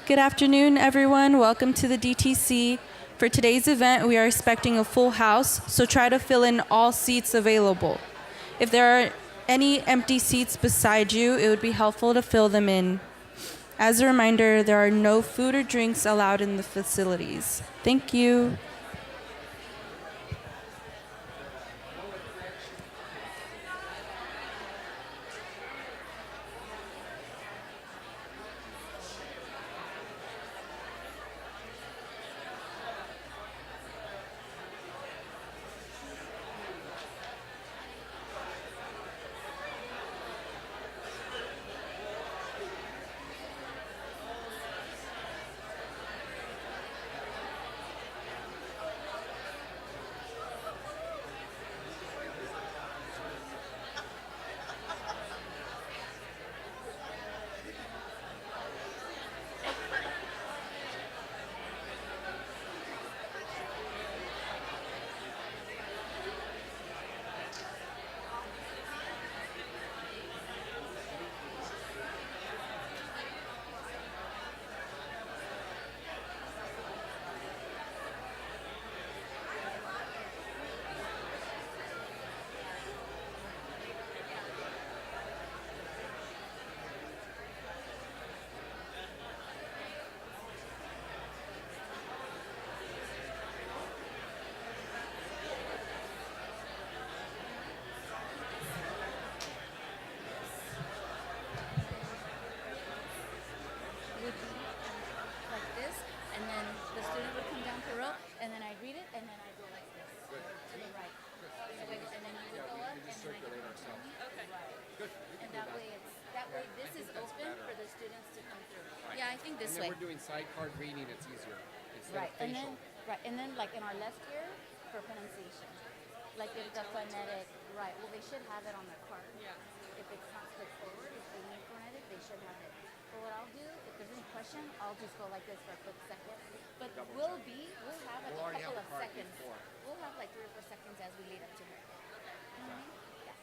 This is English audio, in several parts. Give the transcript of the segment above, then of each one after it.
Good afternoon, everyone. Welcome to the DTC. For today's event, we are expecting a full house, so try to fill in all seats available. If there are any empty seats beside you, it would be helpful to fill them in. As a reminder, there are no food or drinks allowed in the facilities. Thank you. Would be like this, and then the student would come down per row, and then I'd read it, and then I'd go like this to the right. So wait, and then you would go up, and then I could turn okay. Right. And that way this is open for the students to come through. Yeah, I think this way. We're doing side card reading, it's easier. Right, and then like in our left ear for pronunciation. Like if the phonetic, right, well they should have it on their card. Yeah. If it's not flipped forward, if they need phonetic, they should have it. But what I'll do, if there's any question, I'll just go like this for a quick second. But we'll have like a couple of seconds. We'll have like 3 or 4 seconds as we lead up to her. You know what I mean? Yeah.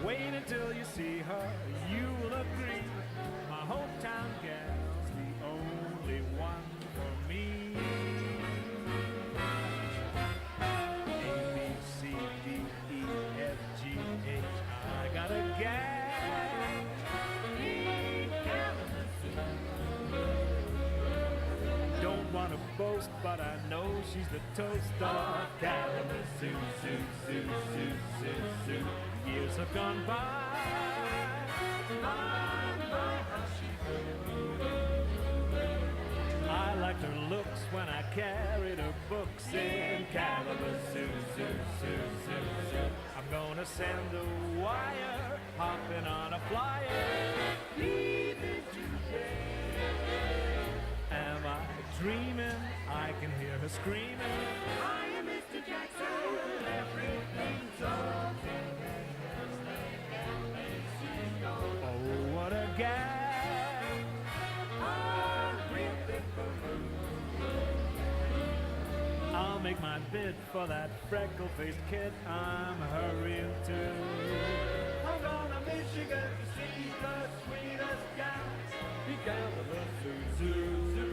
Wait until you see her, you will agree. My hometown gal's the only one for me. A, B, C, D, E, F, G, H, I got a gal in Kalamazoo. Don't want to boast, but I know she's the toast of Kalamazoo, zoo, zoo, zoo, zoo, zoo. Years have gone by, how she grew. I liked her looks when I carried her books in Kalamazoo, zoo, zoo, zoo, zoo. I'm gonna send a wire, hopping on a flyer, leaving today. Am I dreaming? I can hear her screaming. I am Mr. Jackson, everything's okay. Oh, what a gal! A real big balloon. I'll make my bid for that freckle-faced kid I'm hurrying to. I'm gonna Michigan to see the sweetest gal in Kalamazoo, zoo, zoo.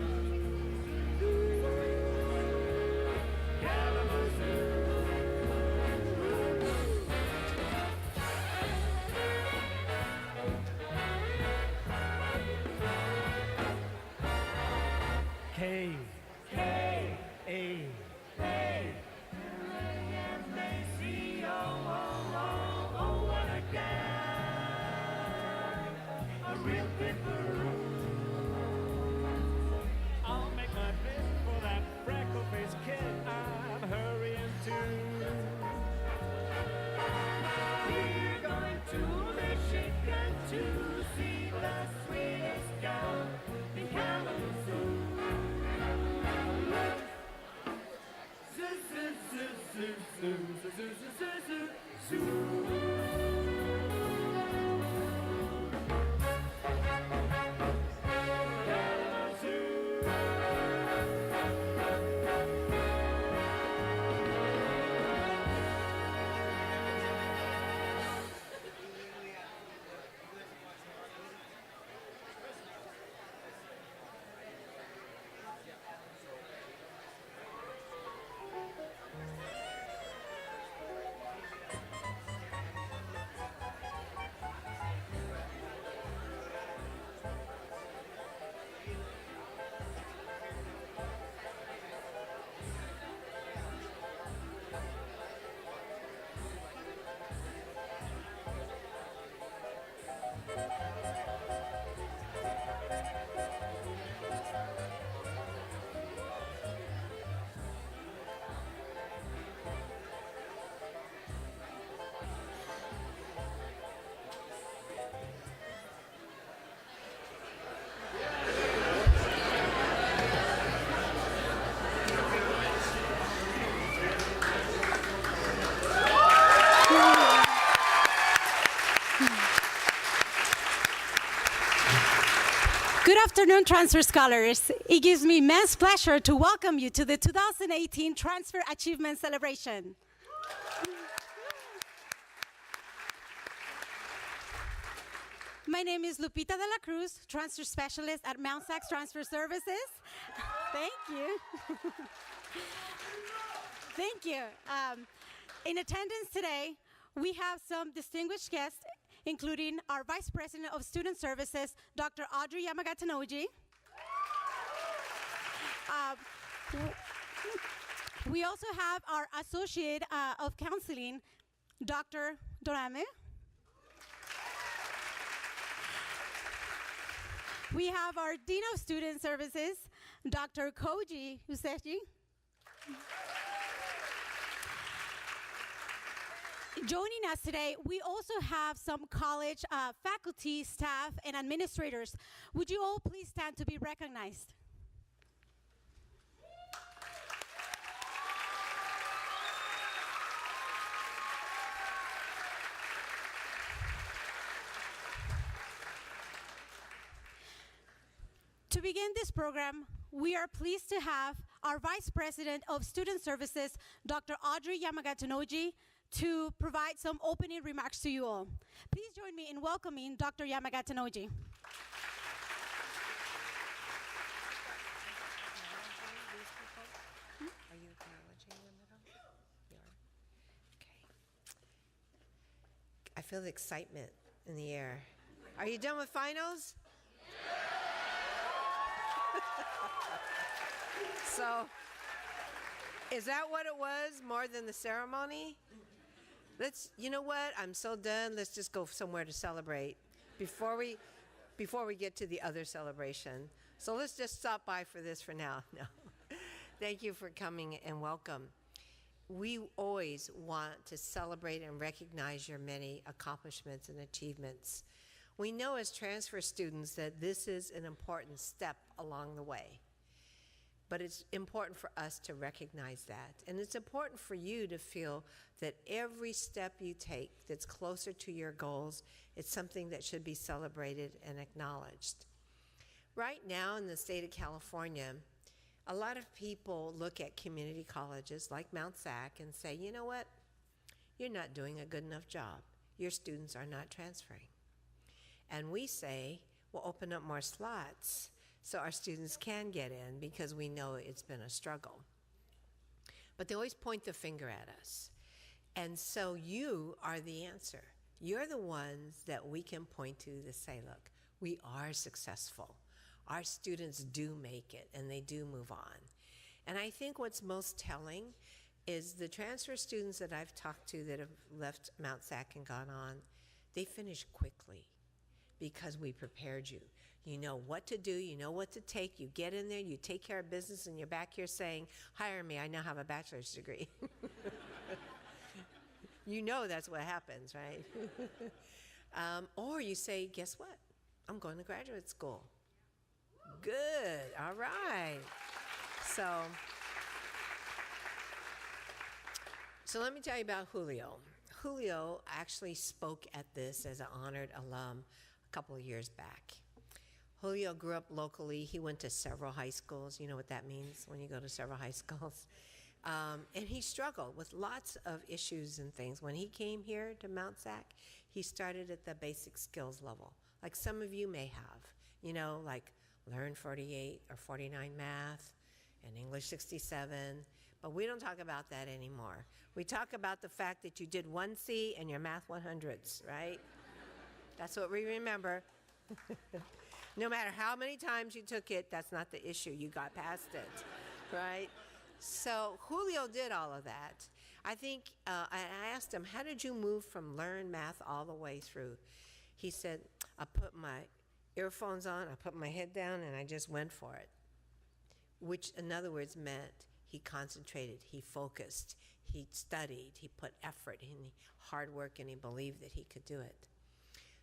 K, K, A, A, M-A-C-O, oh, what a gal, a real pipperoo. I'll make my bid for that freckle-faced kid I'm hurrying to. We're going to Michigan to see the sweetest gal in Kalamazoo. Good afternoon, Transfer Scholars. It gives me immense pleasure to welcome you to the 2018 Transfer Achievement Celebration. My name is Lupita de la Cruz, Transfer Specialist at Mount Sax Transfer Services. Thank you. Thank you. In attendance today, we have some distinguished guests, including our Vice President of Student Services, Dr. Audrey Yamagatanoji. We also have our Associate of Counseling, Dr. Dorame. We have our Dean of Student Services, Dr. Koji Usechi. Joining us today, we also have some college faculty, staff, and administrators. Would you all please stand to be recognized? To begin this program, we are pleased to have our Vice President of Student Services, Dr. Audrey Yamagatanoji, to provide some opening remarks to you all. Please join me in welcoming Dr. Yamagata-Noji. Are you acknowledging them at all? You are? Okay. I feel the excitement in the air. Are you done with finals? So, is that what it was, more than the ceremony? You know what? I'm so done. Let's just go somewhere to celebrate before we get to the other celebration. So let's just stop by for this for now. No. Thank you for coming and welcome. We always want to celebrate and recognize your many accomplishments and achievements. We know as transfer students that this is an important step along the way. But it's important for us to recognize that. And it's important for you to feel that every step you take that's closer to your goals, it's something that should be celebrated and acknowledged. Right now in the state of California, a lot of people look at community colleges like Mount SAC and say, you know what? You're not doing a good enough job. Your students are not transferring. And we say, we'll open up more slots so our students can get in, because we know it's been a struggle. But they always point the finger at us. And so you are the answer. You're the ones that we can point to say, look, we are successful. Our students do make it, and they do move on. And I think what's most telling is the transfer students that I've talked to that have left Mount SAC and gone on, they finish quickly because we prepared you. You know what to do, you know what to take, you get in there, you take care of business, and you're back here saying, hire me, I now have a bachelor's degree. You know that's what happens, right? Or you say, guess what? I'm going to graduate school. Good, all right. So let me tell you about Julio. Julio actually spoke at this as an honored alum a couple of years back. Julio grew up locally. He went to several high schools. You know what that means when you go to several high schools. And he struggled with lots of issues and things. When he came here to Mount SAC, he started at the basic skills level, like some of you may have, you know, like learn 48 or 49 math and English 67. But we don't talk about that anymore. We talk about the fact that you did 1C and your math 100s, right? That's what we remember. No matter how many times you took it, that's not the issue. You got past it, right? So Julio did all of that. I think, I asked him, how did you move from learn math all the way through? He said, I put my earphones on, I put my head down, and I just went for it. Which, in other words, meant he concentrated, he focused, he studied, he put effort in hard work, and he believed that he could do it.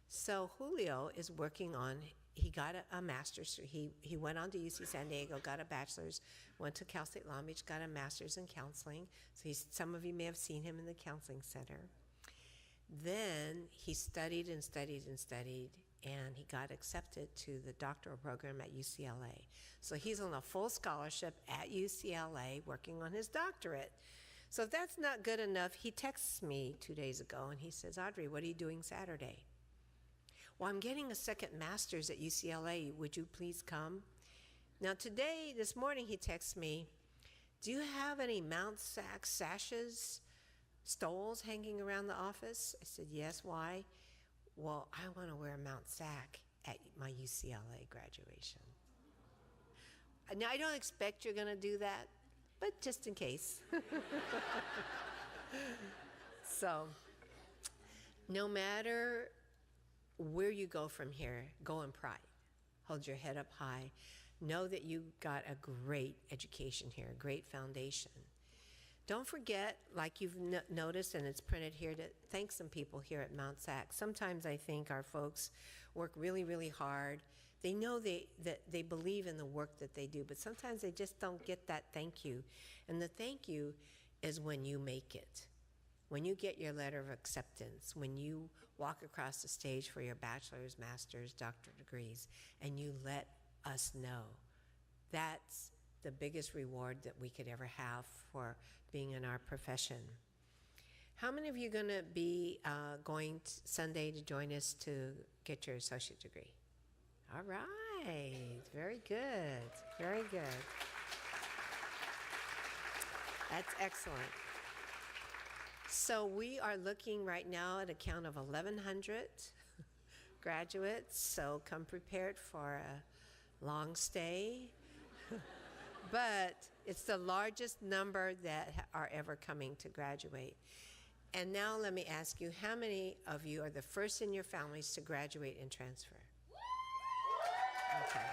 So Julio is working on, he got a master's, he went on to UC San Diego, got a bachelor's, went to Cal State Long Beach, got a master's in counseling. So some of you may have seen him in the counseling center. Then he studied and studied and studied, and he got accepted to the doctoral program at UCLA. So he's on a full scholarship at UCLA working on his doctorate. So if that's not good enough, he texts me 2 days ago and he says, Audrey, what are you doing Saturday? Well, I'm getting a second master's at UCLA. Would you please come? Now this morning he texts me, do you have any Mount SAC sashes, stoles hanging around the office? I said, yes, why? Well, I want to wear Mount SAC at my UCLA graduation. Now, I don't expect you're going to do that, but just in case. So, no matter where you go from here, go in pride. Hold your head up high. Know that you got a great education here, a great foundation. Don't forget, like you've noticed, and it's printed here, to thank some people here at Mount SAC. Sometimes I think our folks work really, really hard. They know that they believe in the work that they do, but sometimes they just don't get that thank you. And the thank you is when you make it. When you get your letter of acceptance, when you walk across the stage for your bachelor's, master's, doctorate degrees, and you let us know. That's the biggest reward that we could ever have for being in our profession. How many of you going to be going Sunday to join us to get your associate degree? All right. Very good. Very good. That's excellent. So we are looking right now at a count of 1,100 graduates. So come prepared for a long stay. But it's the largest number that are ever coming to graduate. And now let me ask you, how many of you are the first in your families to graduate and transfer? Okay.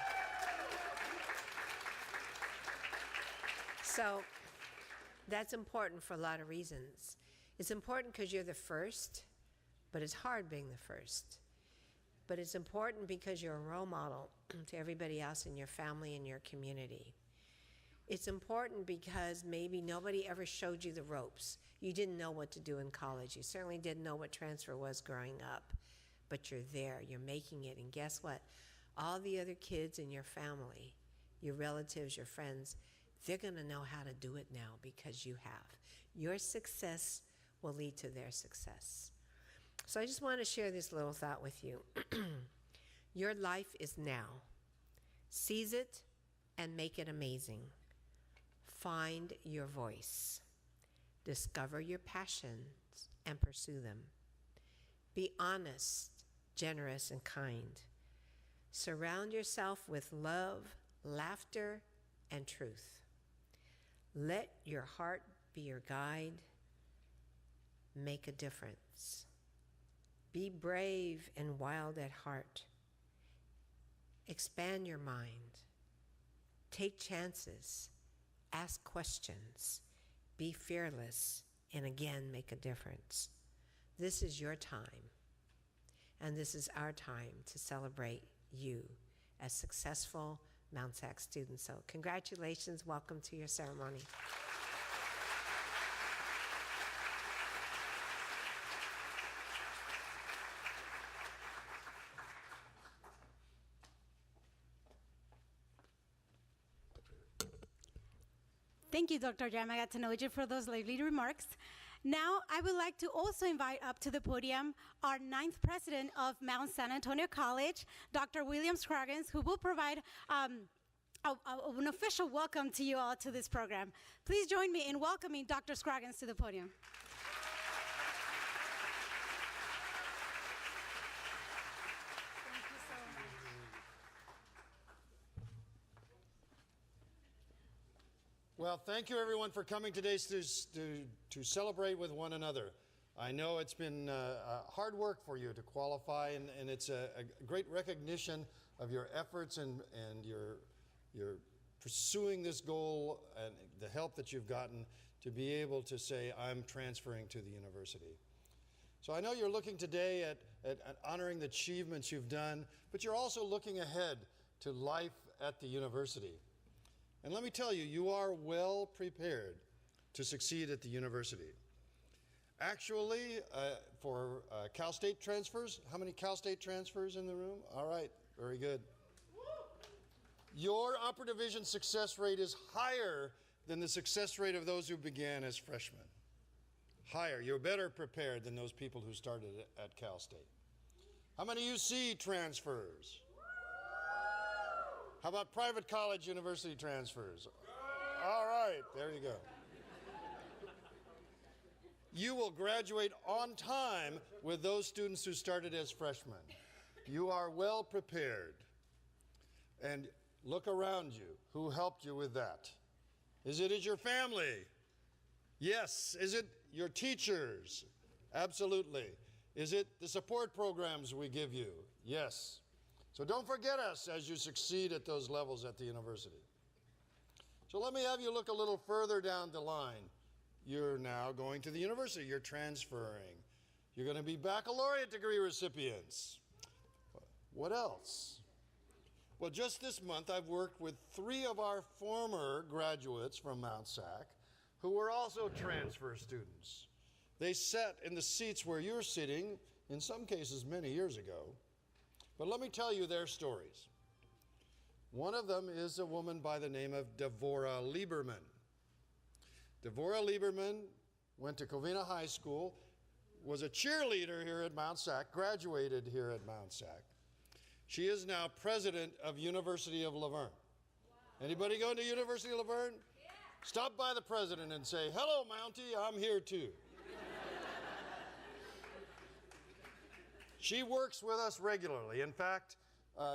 So that's important for a lot of reasons. It's important because you're the first, but it's hard being the first. But it's important because you're a role model to everybody else in your family and your community. It's important because maybe nobody ever showed you the ropes. You didn't know what to do in college. You certainly didn't know what transfer was growing up. But you're there, you're making it. And guess what? All the other kids in your family, your relatives, your friends, they're going to know how to do it now because you have. Your success will lead to their success. So I just want to share this little thought with you. Your life is now. Seize it and make it amazing. Find your voice. Discover your passions and pursue them. Be honest, generous, and kind. Surround yourself with love, laughter, and truth. Let your heart be your guide. Make a difference. Be brave and wild at heart. Expand your mind. Take chances. Ask questions. Be fearless. And again, make a difference. This is your time. And this is our time to celebrate you as successful Mount SAC students. So congratulations. Welcome to your ceremony. Thank you, Dr. Yamagata-Noji, for those lovely remarks. Now, I would like to also invite up to the podium our 9th president of Mount San Antonio College, Dr. William Scroggins, who will provide an official welcome to you all to this program. Please join me in welcoming Dr. Scroggins to the podium. Well, thank you everyone for coming today to celebrate with one another. I know it's been hard work for you to qualify, and it's a great recognition of your efforts and your pursuing this goal and the help that you've gotten to be able to say, I'm transferring to the university. So I know you're looking today at honoring the achievements you've done, but you're also looking ahead to life at the university. And let me tell you, you are well prepared to succeed at the university. Actually, for Cal State transfers, how many Cal State transfers in the room? All right, very good. Your upper division success rate is higher than the success rate of those who began as freshmen. Higher, you're better prepared than those people who started at Cal State. How many UC transfers? How about private college university transfers? All right, there you go. You will graduate on time with those students who started as freshmen. You are well prepared. And look around you. Who helped you with that? Is it your family? Yes. Is it your teachers? Absolutely. Is it the support programs we give you? Yes. So don't forget us as you succeed at those levels at the university. So let me have you look a little further down the line. You're now going to the university. You're transferring. You're going to be baccalaureate degree recipients. What else? Well, just this month, I've worked with 3 of our former graduates from Mount SAC who were also transfer students. They sat in the seats where you're sitting, in some cases many years ago. But let me tell you their stories. One of them is a woman by the name of Devorah Lieberman. Devorah Lieberman went to Covina High School, was a cheerleader here at Mount Sac, graduated here at Mount Sac. She is now president of University of Laverne. Wow. Anybody going to University of Laverne? Yeah. Stop by the president and say, "Hello, Mountie, I'm here too." She works with us regularly. In fact,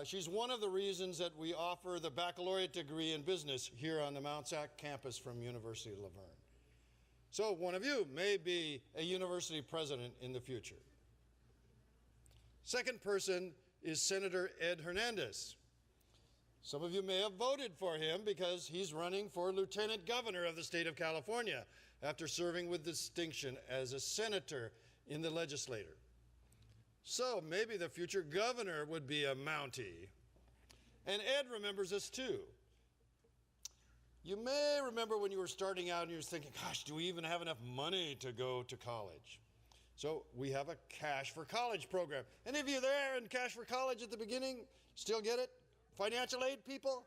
she's one of the reasons that we offer the baccalaureate degree in business here on the Mount Sac campus from University of Laverne. So one of you may be a university president in the future. Second person is Senator Ed Hernandez. Some of you may have voted for him because he's running for lieutenant governor of the state of California after serving with distinction as a senator in the legislature. So maybe the future governor would be a Mountie. And Ed remembers us too. You may remember when you were starting out and you were thinking, gosh, do we even have enough money to go to college? So we have a Cash for College program. Any of you there in Cash for College at the beginning? Still get it? Financial aid people?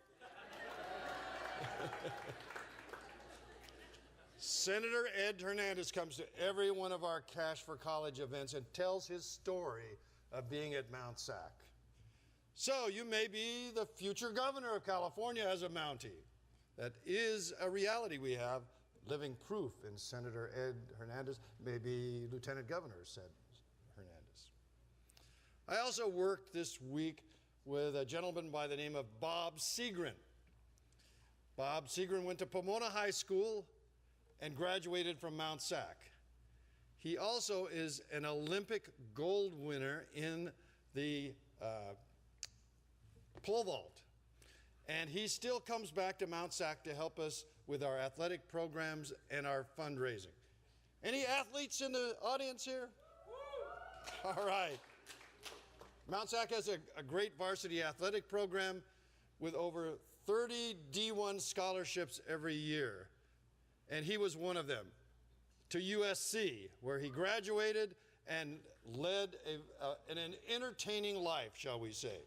Senator Ed Hernandez comes to every one of our Cash for College events and tells his story of being at Mount Sac. So you may be the future governor of California as a Mountie. That is a reality we have, living proof in Senator Ed Hernandez, maybe Lieutenant Governor said Hernandez. I also worked this week with a gentleman by the name of Bob Segrin. Bob Segrin went to Pomona High School and graduated from Mount Sac. He also is an Olympic gold winner in the pole vault. And he still comes back to Mount Sac to help us with our athletic programs and our fundraising. Any athletes in the audience here? All right. Mount Sac has a great varsity athletic program with over 30 D1 scholarships every year. And he was one of them to USC, where he graduated and led an entertaining life, shall we say.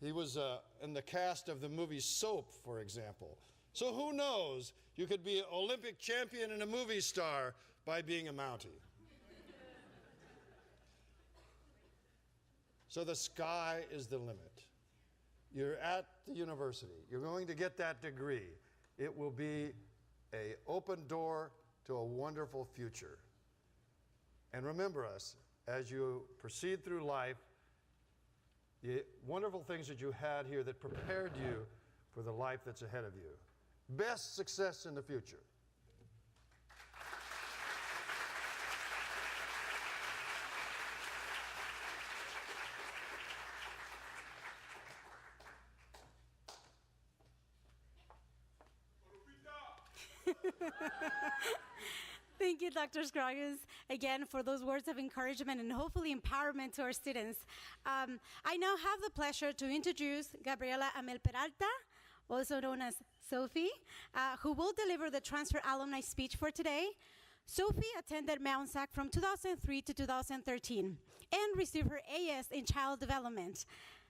He was in the cast of the movie Soap, for example. So who knows, you could be an Olympic champion and a movie star by being a Mountie. So the sky is the limit. You're at the university. You're going to get that degree. It will be an open door to a wonderful future. And remember us, as you proceed through life, the wonderful things that you had here that prepared you for the life that's ahead of you. Best success in the future. Thank you, Dr. Scroggs, again, for those words of encouragement and hopefully empowerment to our students. I now have the pleasure to introduce Gabriela Amel Peralta, also known as Sophie, who will deliver the transfer alumni speech for today. Sophie attended Mount Sac from 2003 to 2013 and received her AS in Child Development.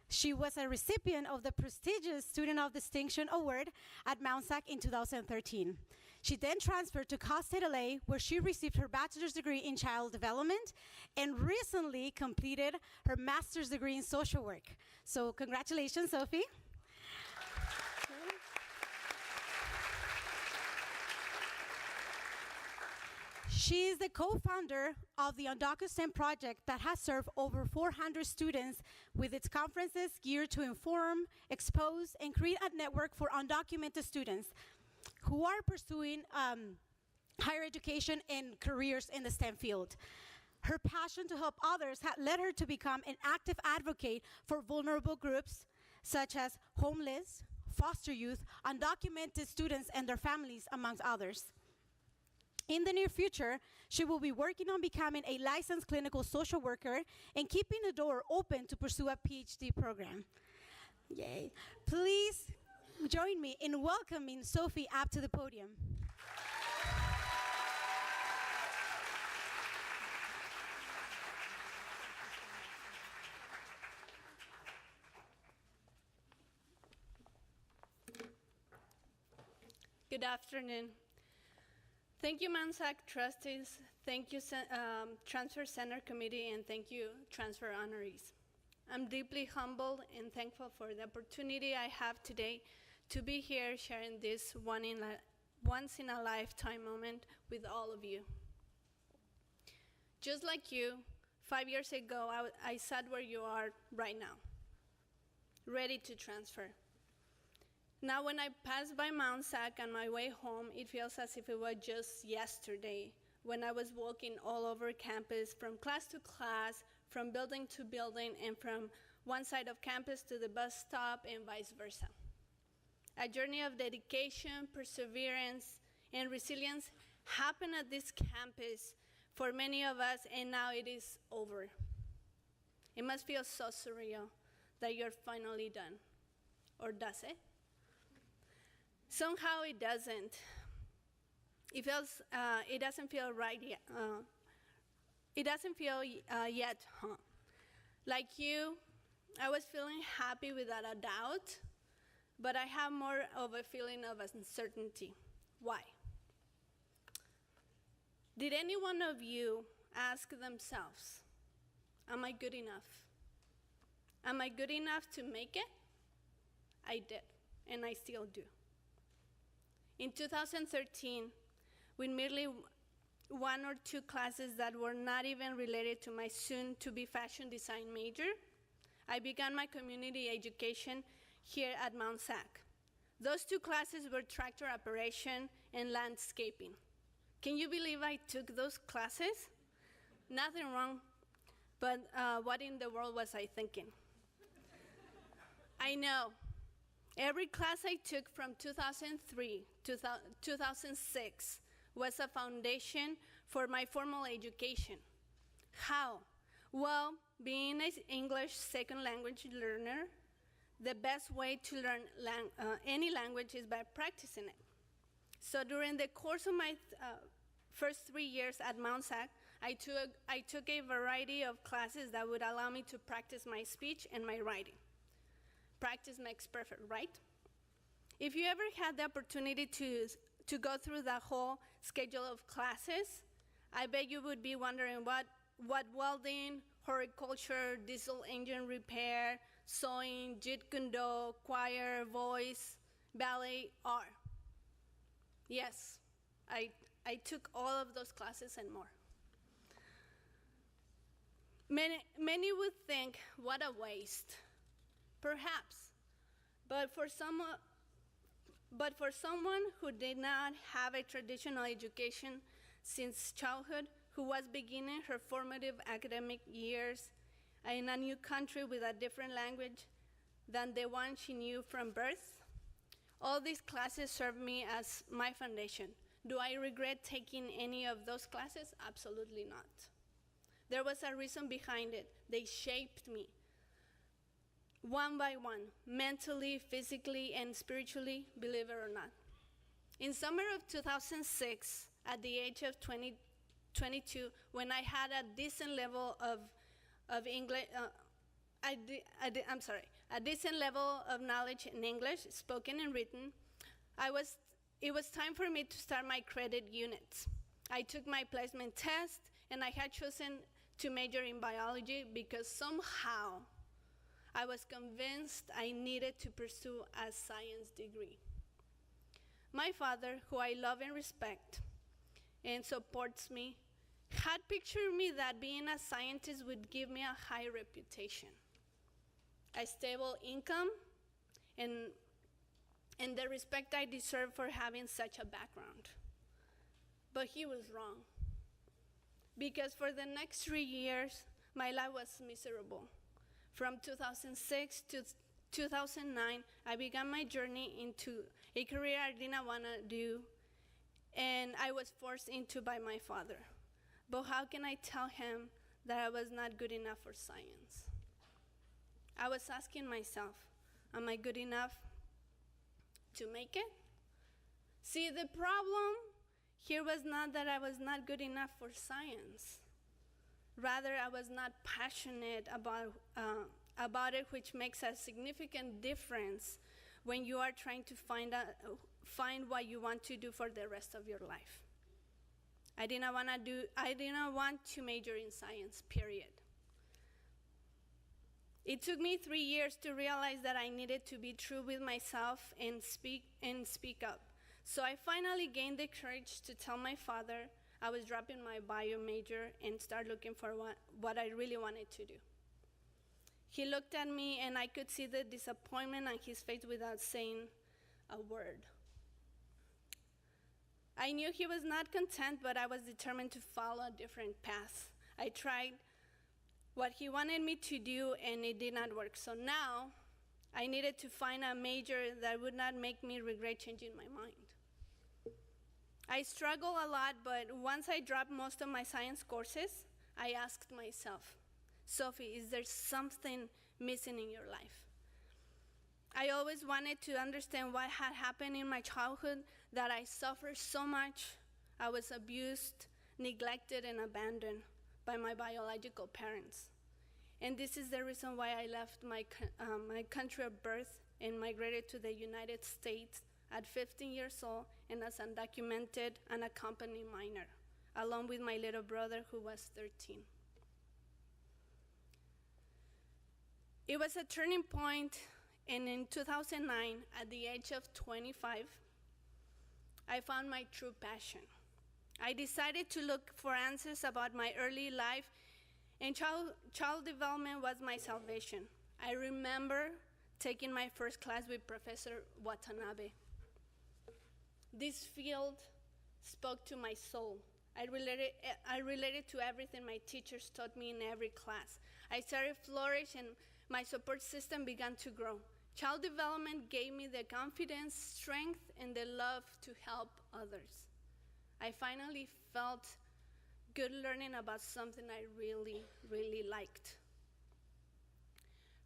She was a recipient of the prestigious Student of Distinction Award at Mount Sac in 2013. She then transferred to Cal State LA, where she received her bachelor's degree in child development and recently completed her master's degree in social work. So congratulations, Sophie. She is the co-founder of the UndocuSTEM project that has served over 400 students with its conferences geared to inform, expose, and create a network for undocumented students who are pursuing higher education and careers in the STEM field. Her passion to help others had led her to become an active advocate for vulnerable groups such as homeless, foster youth, undocumented students, and their families, amongst others. In the near future, she will be working on becoming a licensed clinical social worker and keeping the door open to pursue a PhD program. Yay. Please join me in welcoming Sophie up to the podium. Good afternoon. Thank you, Mansac trustees. Thank you, Transfer Center Committee, and thank you, transfer honorees. I'm deeply humbled and thankful for the opportunity I have today to be here sharing this once-in-a-lifetime moment with all of you. Just like you, 5 years ago, I sat where you are right now, ready to transfer. Now, when I pass by Mount Sac on my way home, it feels as if it was just yesterday when I was walking all over campus, from class to class, from building to building, and from one side of campus to the bus stop, and vice versa. A journey of dedication, perseverance, and resilience happened at this campus for many of us, and now it is over. It must feel so surreal that you're finally done. Or does it? Somehow it doesn't. It doesn't feel right yet. It doesn't feel yet, huh? Like you, I was feeling happy without a doubt, but I have more of a feeling of uncertainty. Why? Did any one of you ask themselves, am I good enough? Am I good enough to make it? I did, and I still do. In 2013, with merely one or two classes that were not even related to my soon-to-be fashion design major, I began my community education here at Mount Sac. Those two classes were tractor operation and landscaping. Can you believe I took those classes? Nothing wrong, but what in the world was I thinking? I know. Every class I took from 2003 to 2006 was a foundation for my formal education. How? Well, being an English second language learner, the best way to learn any language is by practicing it. So during the course of my first 3 years at Mount Sac, I took a variety of classes that would allow me to practice my speech and my writing. Practice makes perfect, right? If you ever had the opportunity to go through the whole schedule of classes, I bet you would be wondering what welding, horticulture, diesel engine repair, sewing, jeet kune do, choir, voice, ballet are. Yes, I took all of those classes and more. Many would think, what a waste. Perhaps, but for someone who did not have a traditional education since childhood, who was beginning her formative academic years in a new country with a different language than the one she knew from birth, all these classes served me as my foundation. Do I regret taking any of those classes? Absolutely not. There was a reason behind it. They shaped me. One by one, mentally, physically, and spiritually, believe it or not. In summer of 2006, at the age of 22, when I had a decent level of English, a decent level of knowledge in English, spoken and written, it was time for me to start my credit units. I took my placement test, and I had chosen to major in biology because somehow I was convinced I needed to pursue a science degree. My father, who I love and respect and supports me, had pictured me that being a scientist would give me a high reputation, a stable income, and the respect I deserve for having such a background. But he was wrong, because for the next 3 years, my life was miserable. From 2006 to 2009, I began my journey into a career I didn't want to do, and I was forced into by my father. But how can I tell him that I was not good enough for science? I was asking myself, am I good enough to make it? See, the problem here was not that I was not good enough for science. Rather, I was not passionate about it, which makes a significant difference when you are trying to find what you want to do for the rest of your life. I didn't want to major in science, period. It took me 3 years to realize that I needed to be true with myself and speak up. So I finally gained the courage to tell my father I was dropping my bio major and start looking for what I really wanted to do. He looked at me and I could see the disappointment on his face without saying a word. I knew he was not content, but I was determined to follow a different path. I tried what he wanted me to do and it did not work. So now I needed to find a major that would not make me regret changing my mind. I struggled a lot, but once I dropped most of my science courses, I asked myself, Sophie, is there something missing in your life? I always wanted to understand what had happened in my childhood, that I suffered so much. I was abused, neglected, and abandoned by my biological parents. And this is the reason why I left my country of birth and migrated to the United States at 15 years old and as undocumented unaccompanied minor, along with my little brother who was 13. It was a turning point, and in 2009, at the age of 25, I found my true passion. I decided to look for answers about my early life, and child development was my salvation. I remember taking my first class with Professor Watanabe. This field spoke to my soul. I related to everything my teachers taught me in every class. I started to flourish and my support system began to grow. Child development gave me the confidence, strength, and the love to help others. I finally felt good learning about something I really, really liked.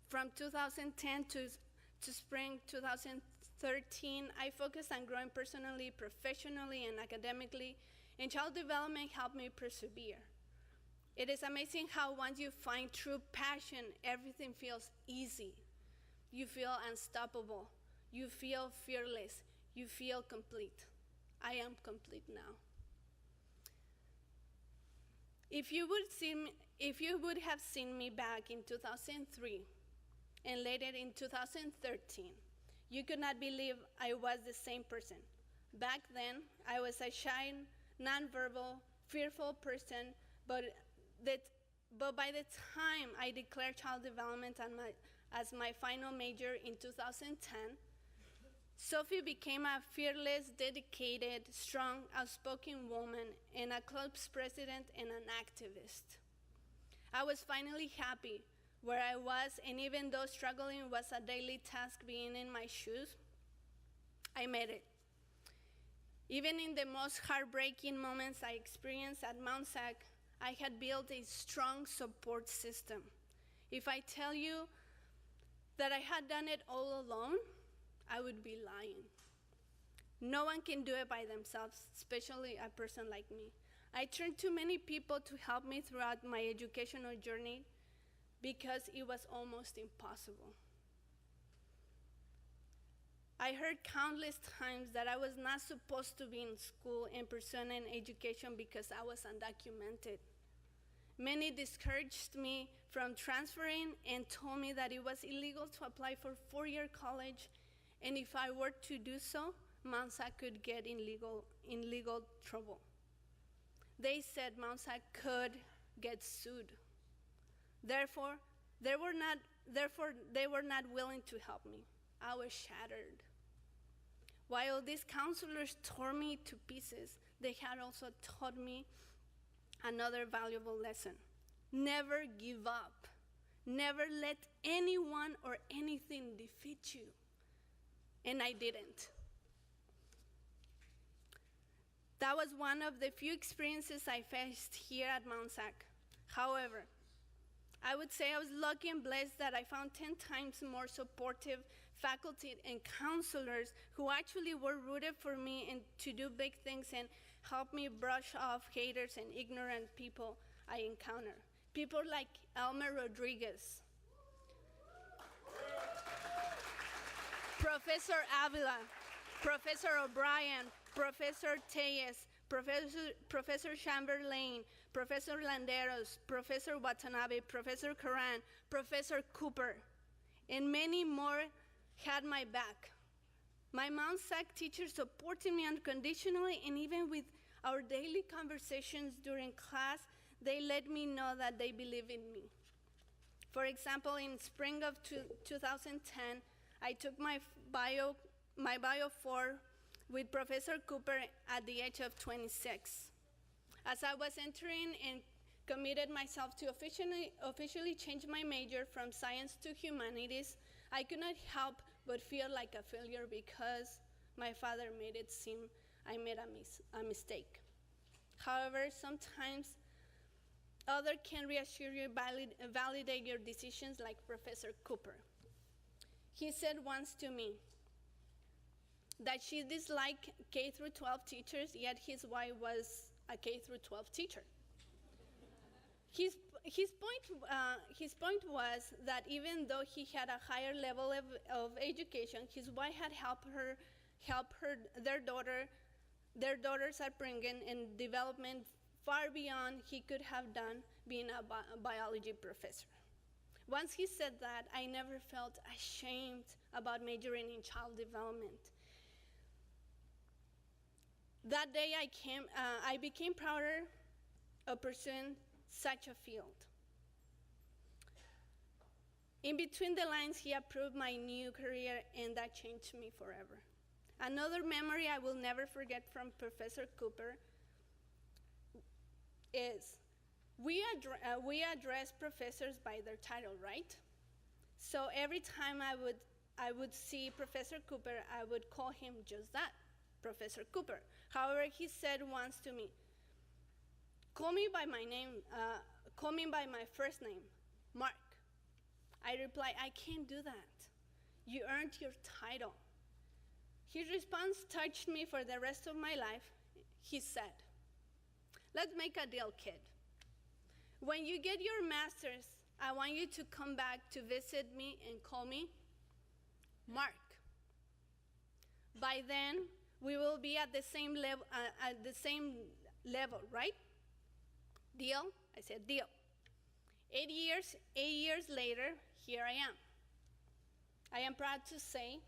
From 2010 to spring 2013, I focused on growing personally, professionally, and academically, and child development helped me persevere. It is amazing how once you find true passion, everything feels easy. You feel unstoppable. You feel fearless. You feel complete. I am complete now. If you would have seen me back in 2003 and later in 2013, you could not believe I was the same person. Back then, I was a shy, nonverbal, fearful person, but by the time I declared child development as my final major in 2010, Sophie became a fearless, dedicated, strong, outspoken woman and a club's president and an activist. I was finally happy where I was, and even though struggling was a daily task being in my shoes, I made it. Even in the most heartbreaking moments I experienced at Mount SAC, I had built a strong support system. If I tell you that I had done it all alone, I would be lying. No one can do it by themselves, especially a person like me. I turned to many people to help me throughout my educational journey because it was almost impossible. I heard countless times that I was not supposed to be in school and pursuing an education because I was undocumented. Many discouraged me from transferring and told me that it was illegal to apply for four-year college, and if I were to do so, Mount SAC could get in legal trouble. They said Mount SAC could get sued. Therefore, they were not willing to help me. I was shattered. While these counselors tore me to pieces, they had also taught me another valuable lesson. Never give up. Never let anyone or anything defeat you. And I didn't. That was one of the few experiences I faced here at Mount SAC. However, I would say I was lucky and blessed that I found 10 times more supportive faculty and counselors who actually were rooted for me and to do big things and help me brush off haters and ignorant people I encounter. People like Elmer Rodriguez, Professor Avila, Professor O'Brien, Professor Teyes, Professor Chamberlain, Professor Landeros, Professor Watanabe, Professor Karan, Professor Cooper, and many more had my back. My Mount SAC teachers supported me unconditionally, and even with our daily conversations during class, they let me know that they believe in me. For example, in spring of 2010, I took my bio 4 with Professor Cooper at the age of 26. As I was entering and committed myself to officially change my major from science to humanities, I could not help but feel like a failure because my father made it seem I made a mistake. However, sometimes others can reassure you, validate your decisions, like Professor Cooper. He said once to me that she disliked K through 12 teachers, yet his wife was a K through 12 teacher. His point was that even though he had a higher level of education, his wife had helped their daughter's upbringing and development far beyond he could have done being a biology professor. Once he said that, I never felt ashamed about majoring in child development. That day I became prouder of pursuing such a field. In between the lines, he approved my new career, and that changed me forever. Another memory I will never forget from Professor Cooper is we address professors by their title, right? So every time I would see Professor Cooper, I would call him just that, Professor Cooper. However, he said once to me, call me by my name, call me by my first name, Mark. I replied, I can't do that. You earned your title. His response touched me for the rest of my life. He said, let's make a deal, kid. When you get your master's, I want you to come back to visit me and call me Mark. By then, we will be at the same level, right? Deal? I said, deal. 8 years later, here I am. I am proud to say,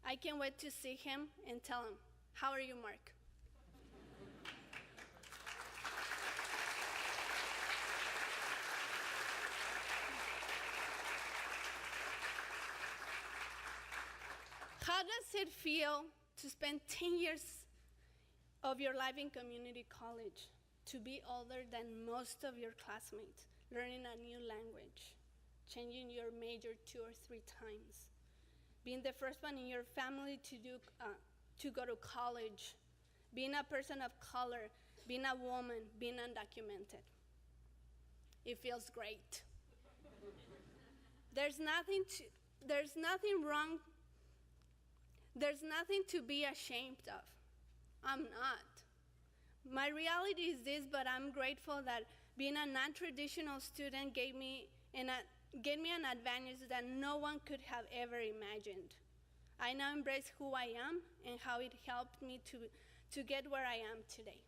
I can't wait to see him and tell him, how are you, Mark? How does it feel to spend 10 years of your life in community college, to be older than most of your classmates, learning a new language, changing your major 2 or 3 times, being the first one in your family to go to college, being a person of color, being a woman, being undocumented? It feels great. There's nothing to be ashamed of. I'm not. My reality is this, but I'm grateful that being a non-traditional student gave me an advantage that no one could have ever imagined. I now embrace who I am and how it helped me to get where I am today.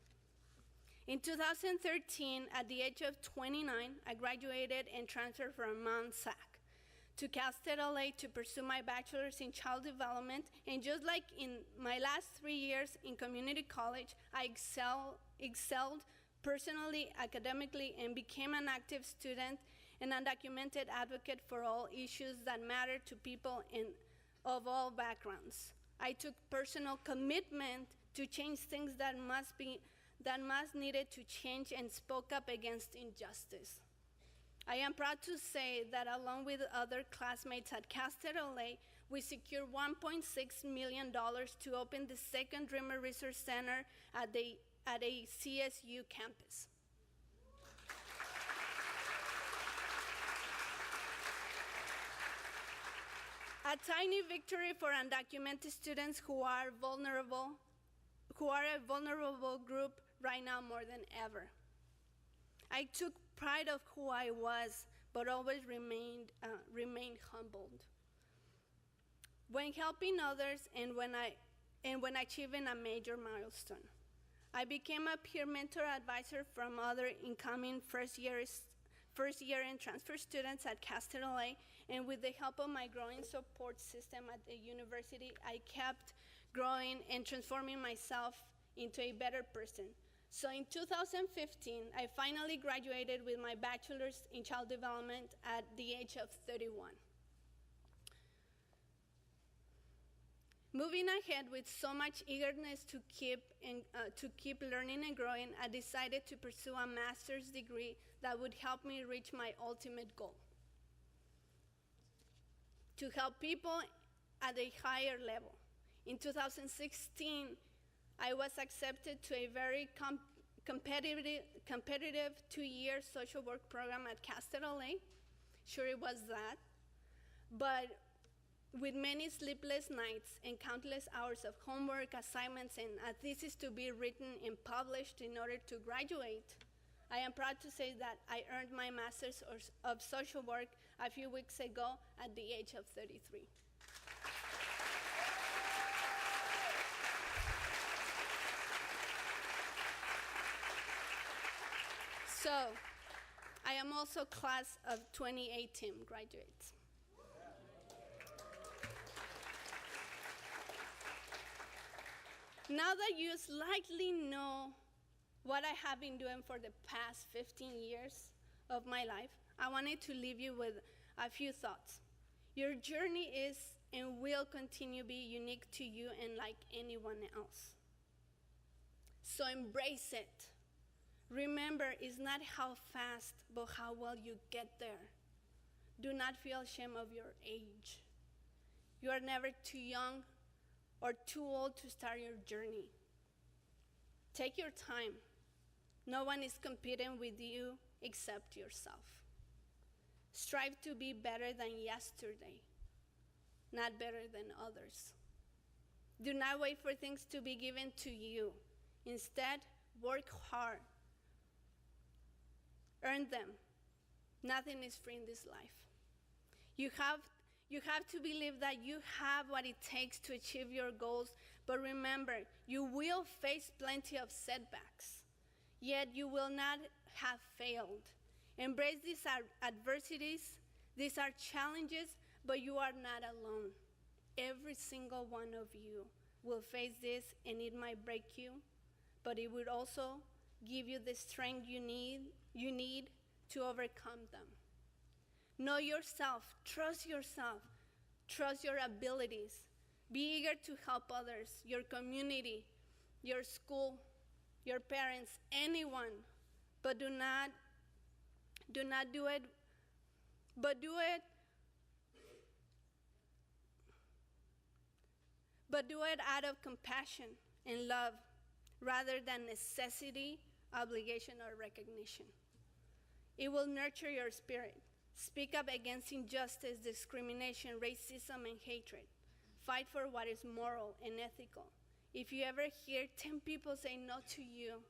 In 2013, at the age of 29, I graduated and transferred from Mount SAC to Cal State LA to pursue my bachelor's in child development. And just like in my last 3 years in community college, I excelled personally, academically, and became an active student and undocumented advocate for all issues that matter to people of all backgrounds. I took personal commitment to change things that must needed to change and spoke up against injustice. I am proud to say that along with other classmates at Cal State LA, we secured $1.6 million to open the second Dreamer Research Center at a CSU campus. A tiny victory for undocumented students who are a vulnerable group right now more than ever. I took pride of who I was, but always remained humbled. When helping others and when achieving a major milestone, I became a peer mentor advisor from other incoming first year and transfer students at Castle LA, and with the help of my growing support system at the university, I kept growing and transforming myself into a better person. So in 2015, I finally graduated with my bachelor's in child development at the age of 31. Moving ahead with so much eagerness to keep learning and growing, I decided to pursue a master's degree that would help me reach my ultimate goal: to help people at a higher level. In 2016, I was accepted to a very competitive 2-year social work program at Castle LA. Sure, it was that. But with many sleepless nights and countless hours of homework, assignments, and a thesis to be written and published in order to graduate, I am proud to say that I earned my Master's of Social Work a few weeks ago at the age of 33. So, I am also class of 2018 graduates. Now that you slightly know what I have been doing for the past 15 years of my life, I wanted to leave you with a few thoughts. Your journey is and will continue to be unique to you and like anyone else. So embrace it. Remember, it's not how fast, but how well you get there. Do not feel ashamed of your age. You are never too young or too old to start your journey. Take your time. No one is competing with you except yourself. Strive to be better than yesterday, not better than others. Do not wait for things to be given to you. Instead, work hard. Earn them. Nothing is free in this life. You have to believe that you have what it takes to achieve your goals, but remember, you will face plenty of setbacks, yet you will not have failed. Embrace these adversities. These are challenges, but you are not alone. Every single one of you will face this, and it might break you, but it will also give you the strength you need to overcome them. Know yourself, trust your abilities. Be eager to help others, your community, your school, your parents, anyone. But do not do it, but do it out of compassion and love rather than necessity, obligation, or recognition. It will nurture your spirit. Speak up against injustice, discrimination, racism, and hatred. Fight for what is moral and ethical. If you ever hear 10 people say no to you,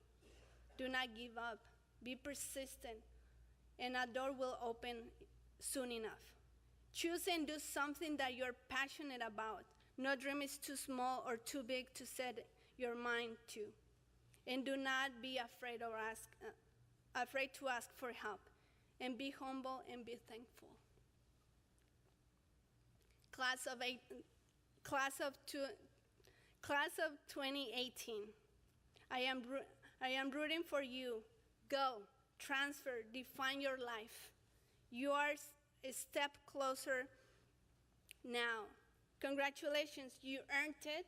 do not give up. Be persistent, and a door will open soon enough. Choose and do something that you're passionate about. No dream is too small or too big to set your mind to. And do not be afraid to ask for help. And be humble and be thankful. Class of 2018, I am rooting for you. Go, transfer, define your life. You are a step closer now. Congratulations, you earned it,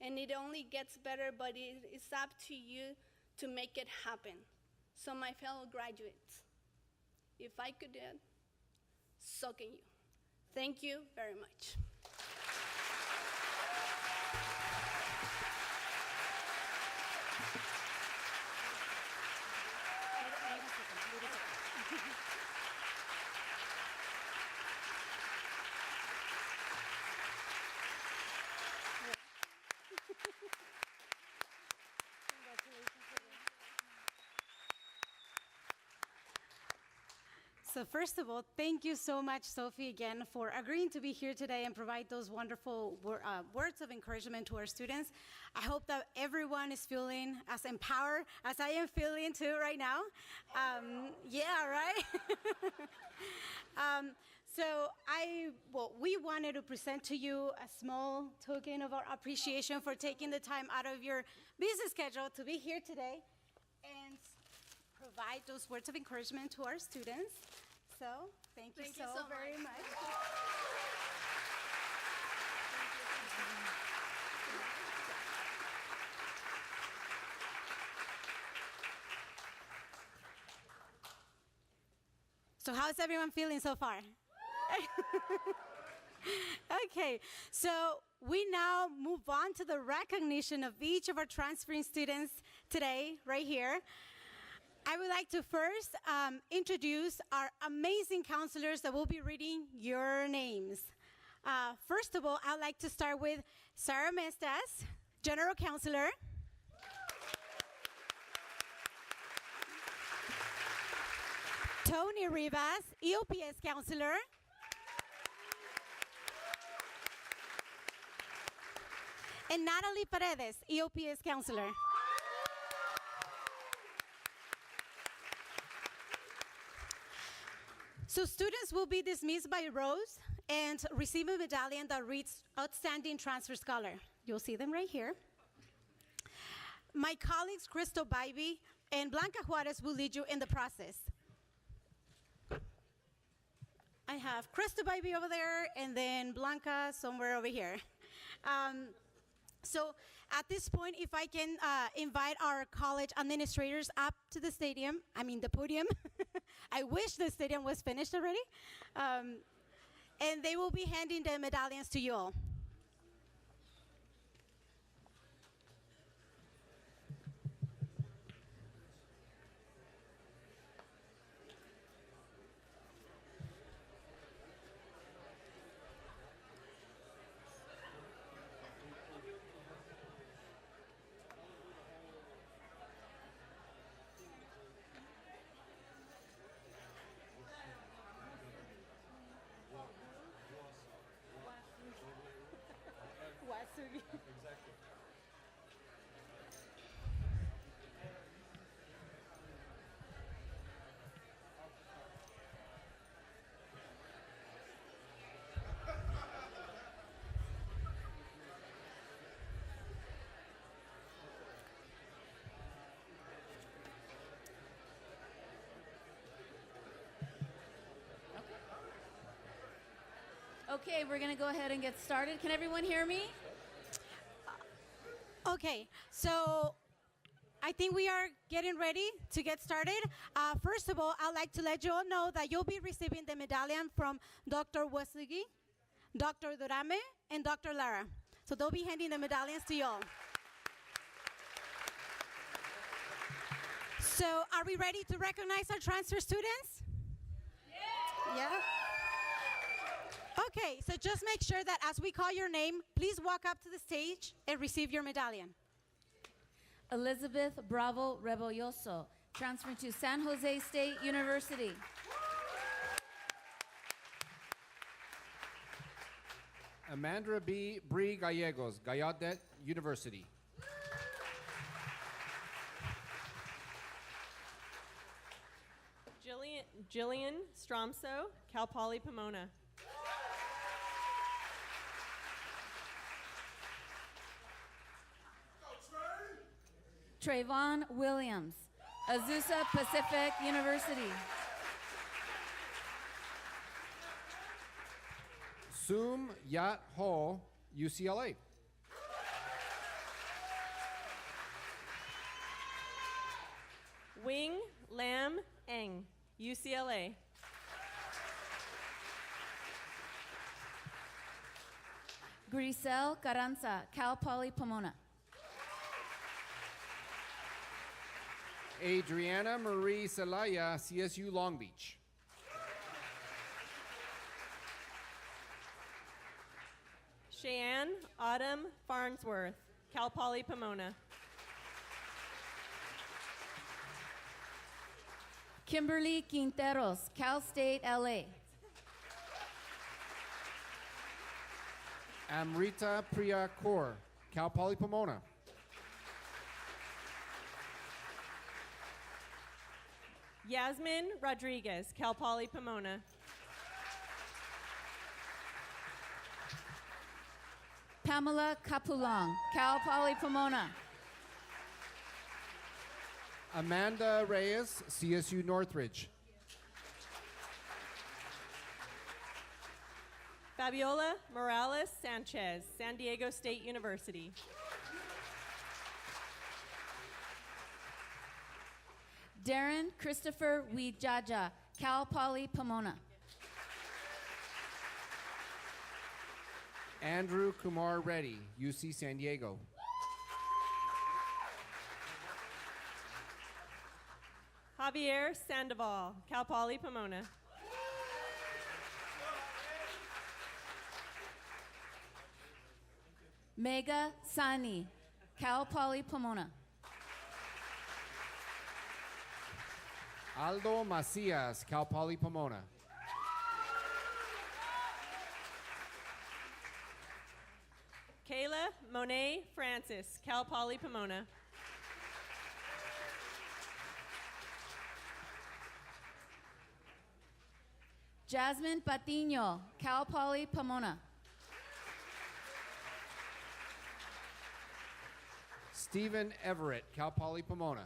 and it only gets better, but it is up to you to make it happen. So my fellow graduates, if I could do it, so can you. Thank you very much. So first of all, thank you so much, Sophie, again, for agreeing to be here today and provide those wonderful words of encouragement to our students. I hope that everyone is feeling as empowered as I am feeling too right now. Yeah, right? We wanted to present to you a small token of our appreciation for taking the time out of your busy schedule to be here today and provide those words of encouragement to our students. So, thank you so very much. So how's everyone feeling so far? Okay, so we now move on to the recognition of each of our transferring students today, right here. I would like to first introduce our amazing counselors that will be reading your names. First of all, I'd like to start with Sarah Mestas, General Counselor. Tony Rivas, EOPS Counselor. And Natalie Paredes, EOPS Counselor. So students will be dismissed by rows and receive a medallion that reads Outstanding Transfer Scholar. You'll see them right here. My colleagues, Crystal Bybee and Blanca Juarez, will lead you in the process. I have Crystal Bybee over there, and then Blanca somewhere over here. So at this point, if I can invite our college administrators up to the podium. I wish the stadium was finished already. And they will be handing the medallions to you all. Okay, we're going to go ahead and get started. Can everyone hear me? Okay, so I think we are getting ready to get started. First of all, I'd like to let you all know that you'll be receiving the medallion from Dr. Wesley, Dr. Durame, and Dr. Lara. So they'll be handing the medallions to you all. So are we ready to recognize our transfer students? Yeah? Okay, so just make sure that as we call your name, please walk up to the stage and receive your medallion. Elizabeth Bravo Rebolloso, transferring to San Jose State University. Amanda B. Bree Gallegos, Gallaudet University. Jillian Stromso, Cal Poly Pomona. Trayvon Williams, Azusa Pacific University. Sum Yat Ho, UCLA. Wing Lam Eng, UCLA. Grisel Carranza, Cal Poly Pomona. Adriana Marie Celaya, CSU Long Beach. Cheyenne Autumn Farnsworth, Cal Poly Pomona. Kimberly Quinteros, Cal State LA. Amrita Priya Kaur, Cal Poly Pomona. Yasmin Rodriguez, Cal Poly Pomona. Pamela Capulong, Cal Poly Pomona. Amanda Reyes, CSU Northridge. Fabiola Morales Sanchez, San Diego State University. Darren Christopher Wijaja, Cal Poly Pomona. Andrew Kumar Reddy, UC San Diego. Javier Sandoval, Cal Poly Pomona. Mega Sani, Cal Poly Pomona. Aldo Macias, Cal Poly Pomona. Kayla Monet Francis, Cal Poly Pomona. Jasmine Patiño, Cal Poly Pomona. Stephen Everett, Cal Poly Pomona.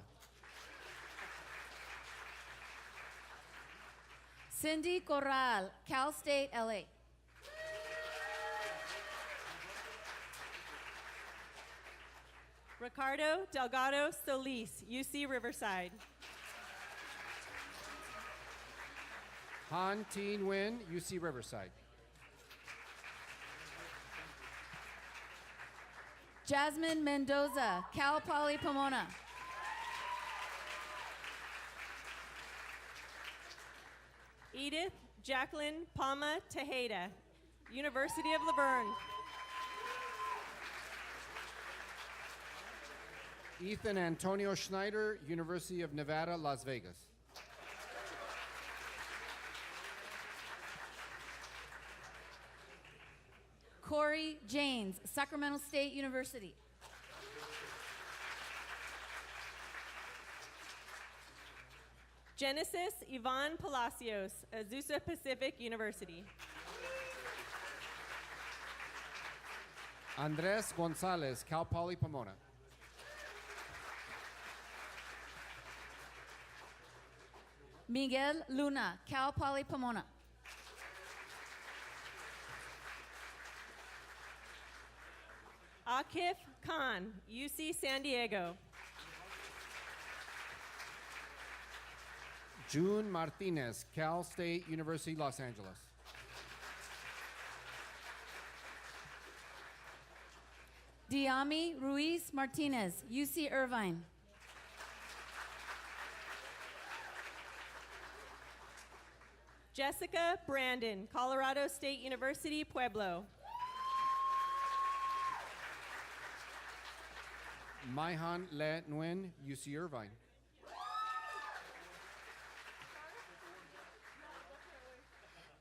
Cindy Corral, Cal State LA. Ricardo Delgado Solis, UC Riverside. Han Teen Nguyen, UC Riverside. Jasmine Mendoza, Cal Poly Pomona. Edith Jacqueline Palma Tejeda, University of Laverne. Ethan Antonio Schneider, University of Nevada, Las Vegas. Corey Janes, Sacramento State University. Genesis Yvonne Palacios, Azusa Pacific University. Andres Gonzalez, Cal Poly Pomona. Miguel Luna, Cal Poly Pomona. Akif Khan, UC San Diego. June Martinez, Cal State University, Los Angeles. Diami Ruiz Martinez, UC Irvine. Jessica Brandon, Colorado State University, Pueblo. Maihan Le Nguyen, UC Irvine.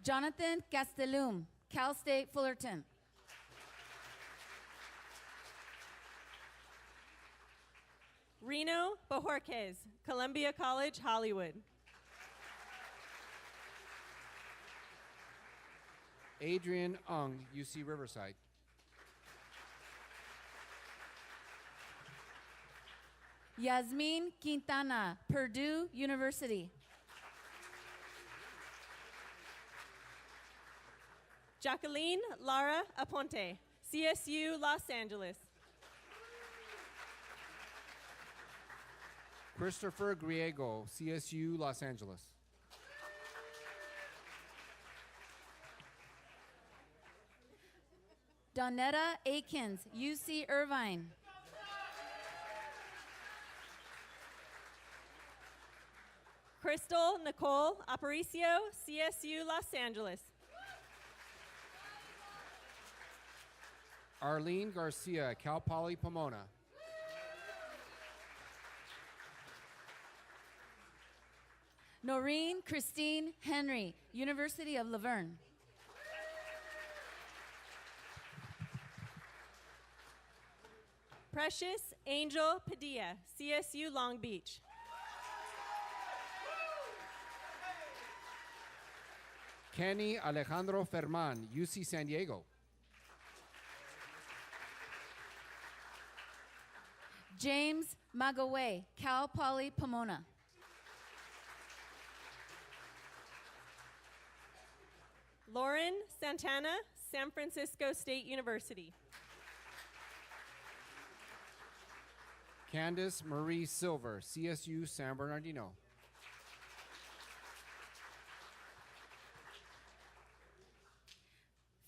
Jonathan Castellum, Cal State Fullerton. Reno Bojorquez, Columbia College, Hollywood. Adrian Ung, UC Riverside. Yasmin Quintana, Purdue University. Jacqueline Lara Aponte, CSU, Los Angeles. Christopher Griego, CSU, Los Angeles. Donetta Akins, UC Irvine. Crystal Nicole Aparicio, CSU, Los Angeles. Arlene Garcia, Cal Poly Pomona. Noreen Christine Henry, University of Laverne. Precious Angel Padilla, CSU Long Beach. Kenny Alejandro Ferman, UC San Diego. James Magaway, Cal Poly Pomona. Lauren Santana, San Francisco State University. Candace Marie Silver, CSU San Bernardino.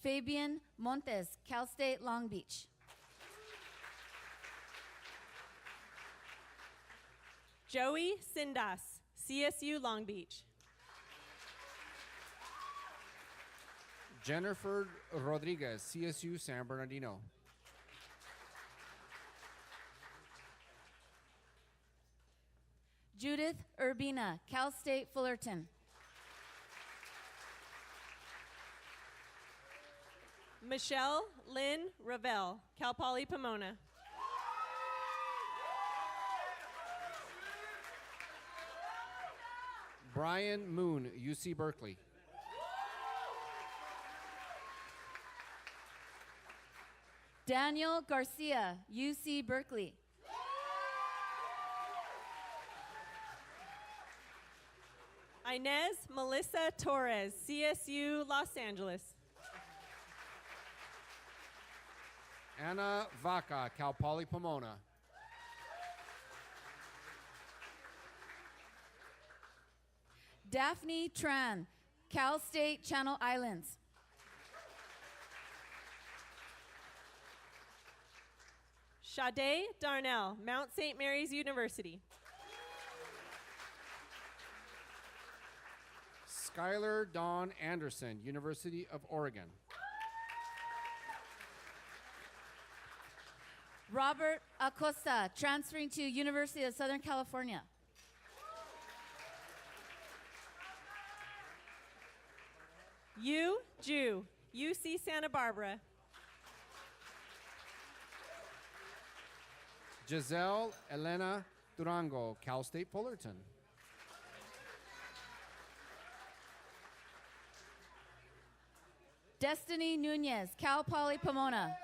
Fabian Montes, Cal State Long Beach. Joey Sindas, CSU Long Beach. Jennifer Rodriguez, CSU San Bernardino. Judith Urbina, Cal State Fullerton. Michelle Lynn Ravel, Cal Poly Pomona. Brian Moon, UC Berkeley. Daniel Garcia, UC Berkeley. Inez Melissa Torres, CSU Los Angeles. Anna Vaca, Cal Poly Pomona. Daphne Tran, Cal State Channel Islands. Sade Darnell, Mount St. Mary's University. Skylar Dawn Anderson, University of Oregon. Robert Acosta, transferring to University of Southern California. Yu Ju, UC Santa Barbara. Giselle Elena Durango, Cal State Fullerton. Destiny Nunez, Cal Poly Pomona.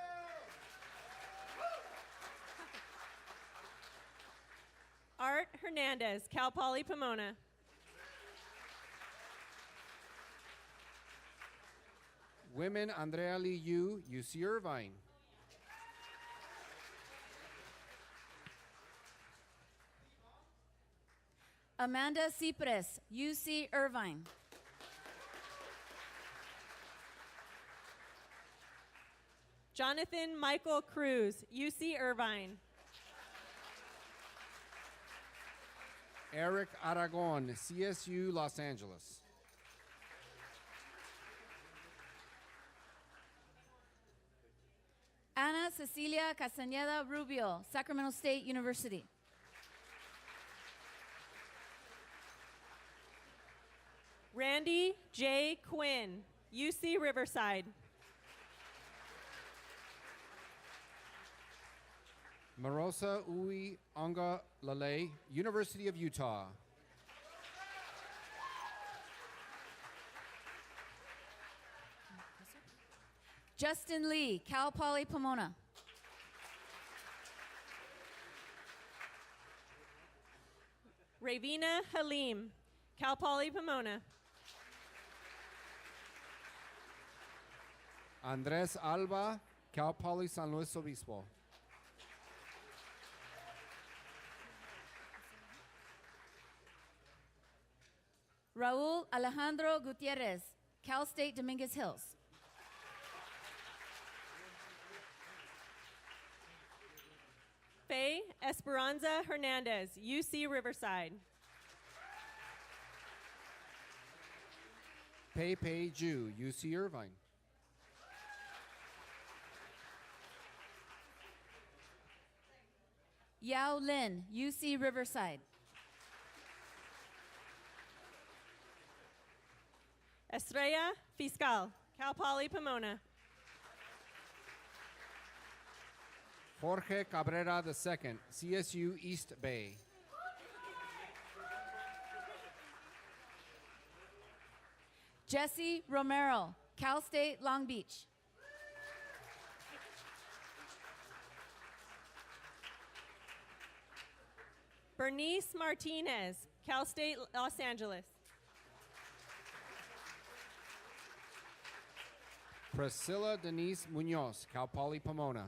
Art Hernandez, Cal Poly Pomona. Women Andrea Lee Yu, UC Irvine. Amanda Cipres, UC Irvine. Jonathan Michael Cruz, UC Irvine. Eric Aragon, CSU Los Angeles. Ana Cecilia Castañeda Rubio, Sacramento State University. Randy J. Quinn, UC Riverside. Marosa Ui Anga Lale, University of Utah. Justin Lee, Cal Poly Pomona. Ravina Halim, Cal Poly Pomona. Andres Alba, Cal Poly San Luis Obispo. Raul Alejandro Gutierrez, Cal State Dominguez Hills. Faye Esperanza Hernandez, UC Riverside. Pei Pei Ju, UC Irvine. Yao Lin, UC Riverside. Estrella Fiscal, Cal Poly Pomona. Jorge Cabrera II, CSU East Bay. Jesse Romero, Cal State Long Beach. Bernice Martinez, Cal State Los Angeles. Priscilla Denise Munoz, Cal Poly Pomona.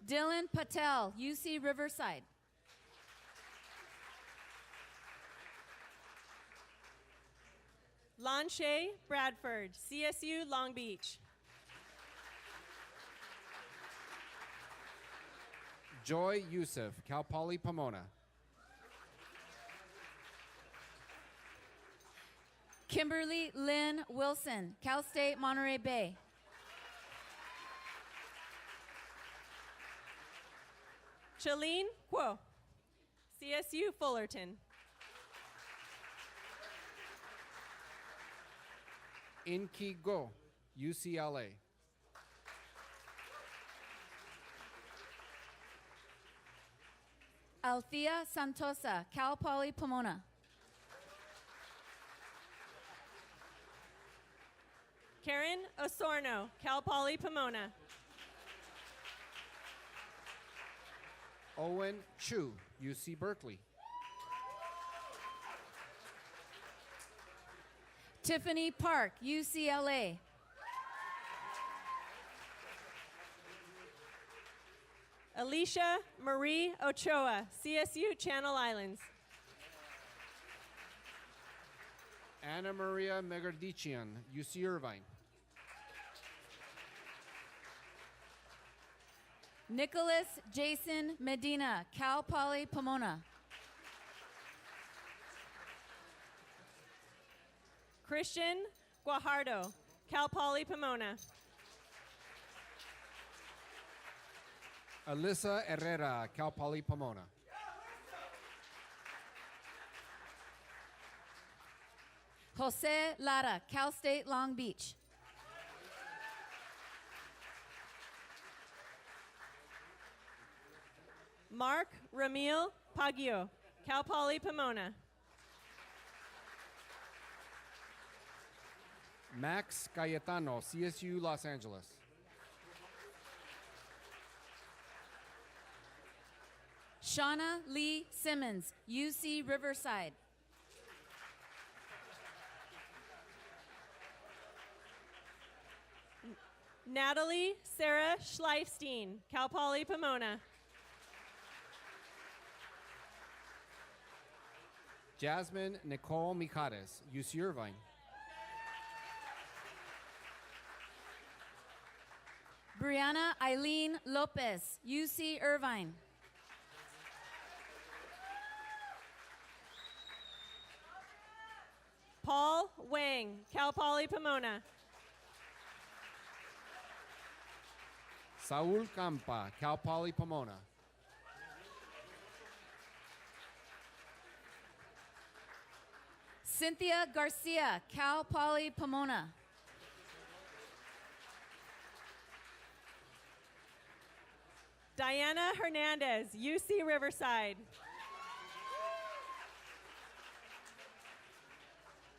Dylan Patel, UC Riverside. Lanshay Bradford, CSU Long Beach. Joy Youssef, Cal Poly Pomona. Kimberly Lynn Wilson, Cal State Monterey Bay. Chalene Quo, CSU Fullerton. Inki Go, UCLA. Althea Santosa, Cal Poly Pomona. Karen Osorno, Cal Poly Pomona. Owen Chu, UC Berkeley. Tiffany Park, UCLA. Alicia Marie Ochoa, CSU Channel Islands. Anna Maria Megardician, UC Irvine. Nicholas Jason Medina, Cal Poly Pomona. Christian Guajardo, Cal Poly Pomona. Alyssa Herrera, Cal Poly Pomona. Jose Lara, Cal State Long Beach. Mark Ramil Pagio, Cal Poly Pomona. Max Cayetano, CSU Los Angeles. Shauna Lee Simmons, UC Riverside. Natalie Sarah Schleifstein, Cal Poly Pomona. Jasmine Nicole Mijares, UC Irvine. Brianna Eileen Lopez, UC Irvine. Paul Wang, Cal Poly Pomona. Saul Campa, Cal Poly Pomona. Cynthia Garcia, Cal Poly Pomona. Diana Hernandez, UC Riverside.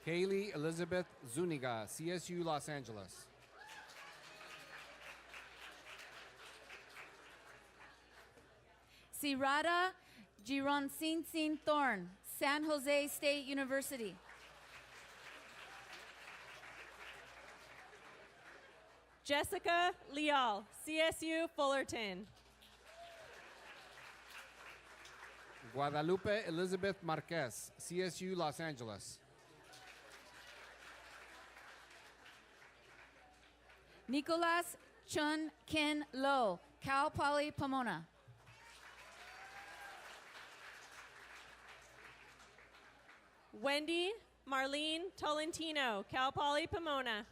Kaylee Elizabeth Zuniga, CSU Los Angeles. Cirada Gironsinsin Thorn, San Jose State University. Jessica Leal, CSU Fullerton. Guadalupe Elizabeth Marquez, CSU Los Angeles. Nicolas Chun Kin Lo, Cal Poly Pomona. Wendy Marlene Tolentino, Cal Poly Pomona.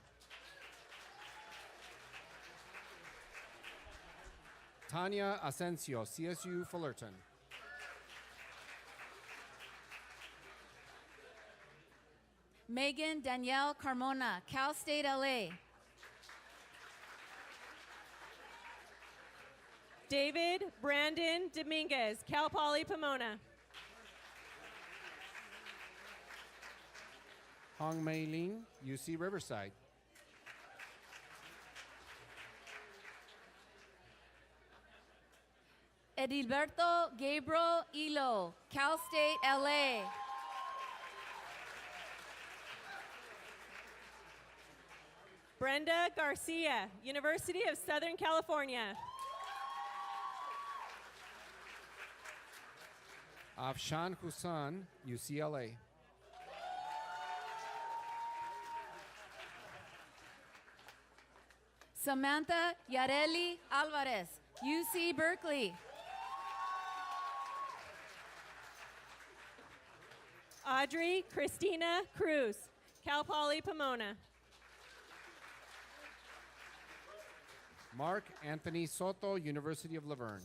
Tanya Asensio, CSU Fullerton. Megan Danielle Carmona, Cal State LA. David Brandon Dominguez, Cal Poly Pomona. Hong Mei Ling, UC Riverside. Edilberto Gabriel Hilo, Cal State LA. Brenda Garcia, University of Southern California. Afshan Hussan, UCLA. Samantha Yareli Alvarez, UC Berkeley. Audrey Christina Cruz, Cal Poly Pomona. Mark Anthony Soto, University of Laverne.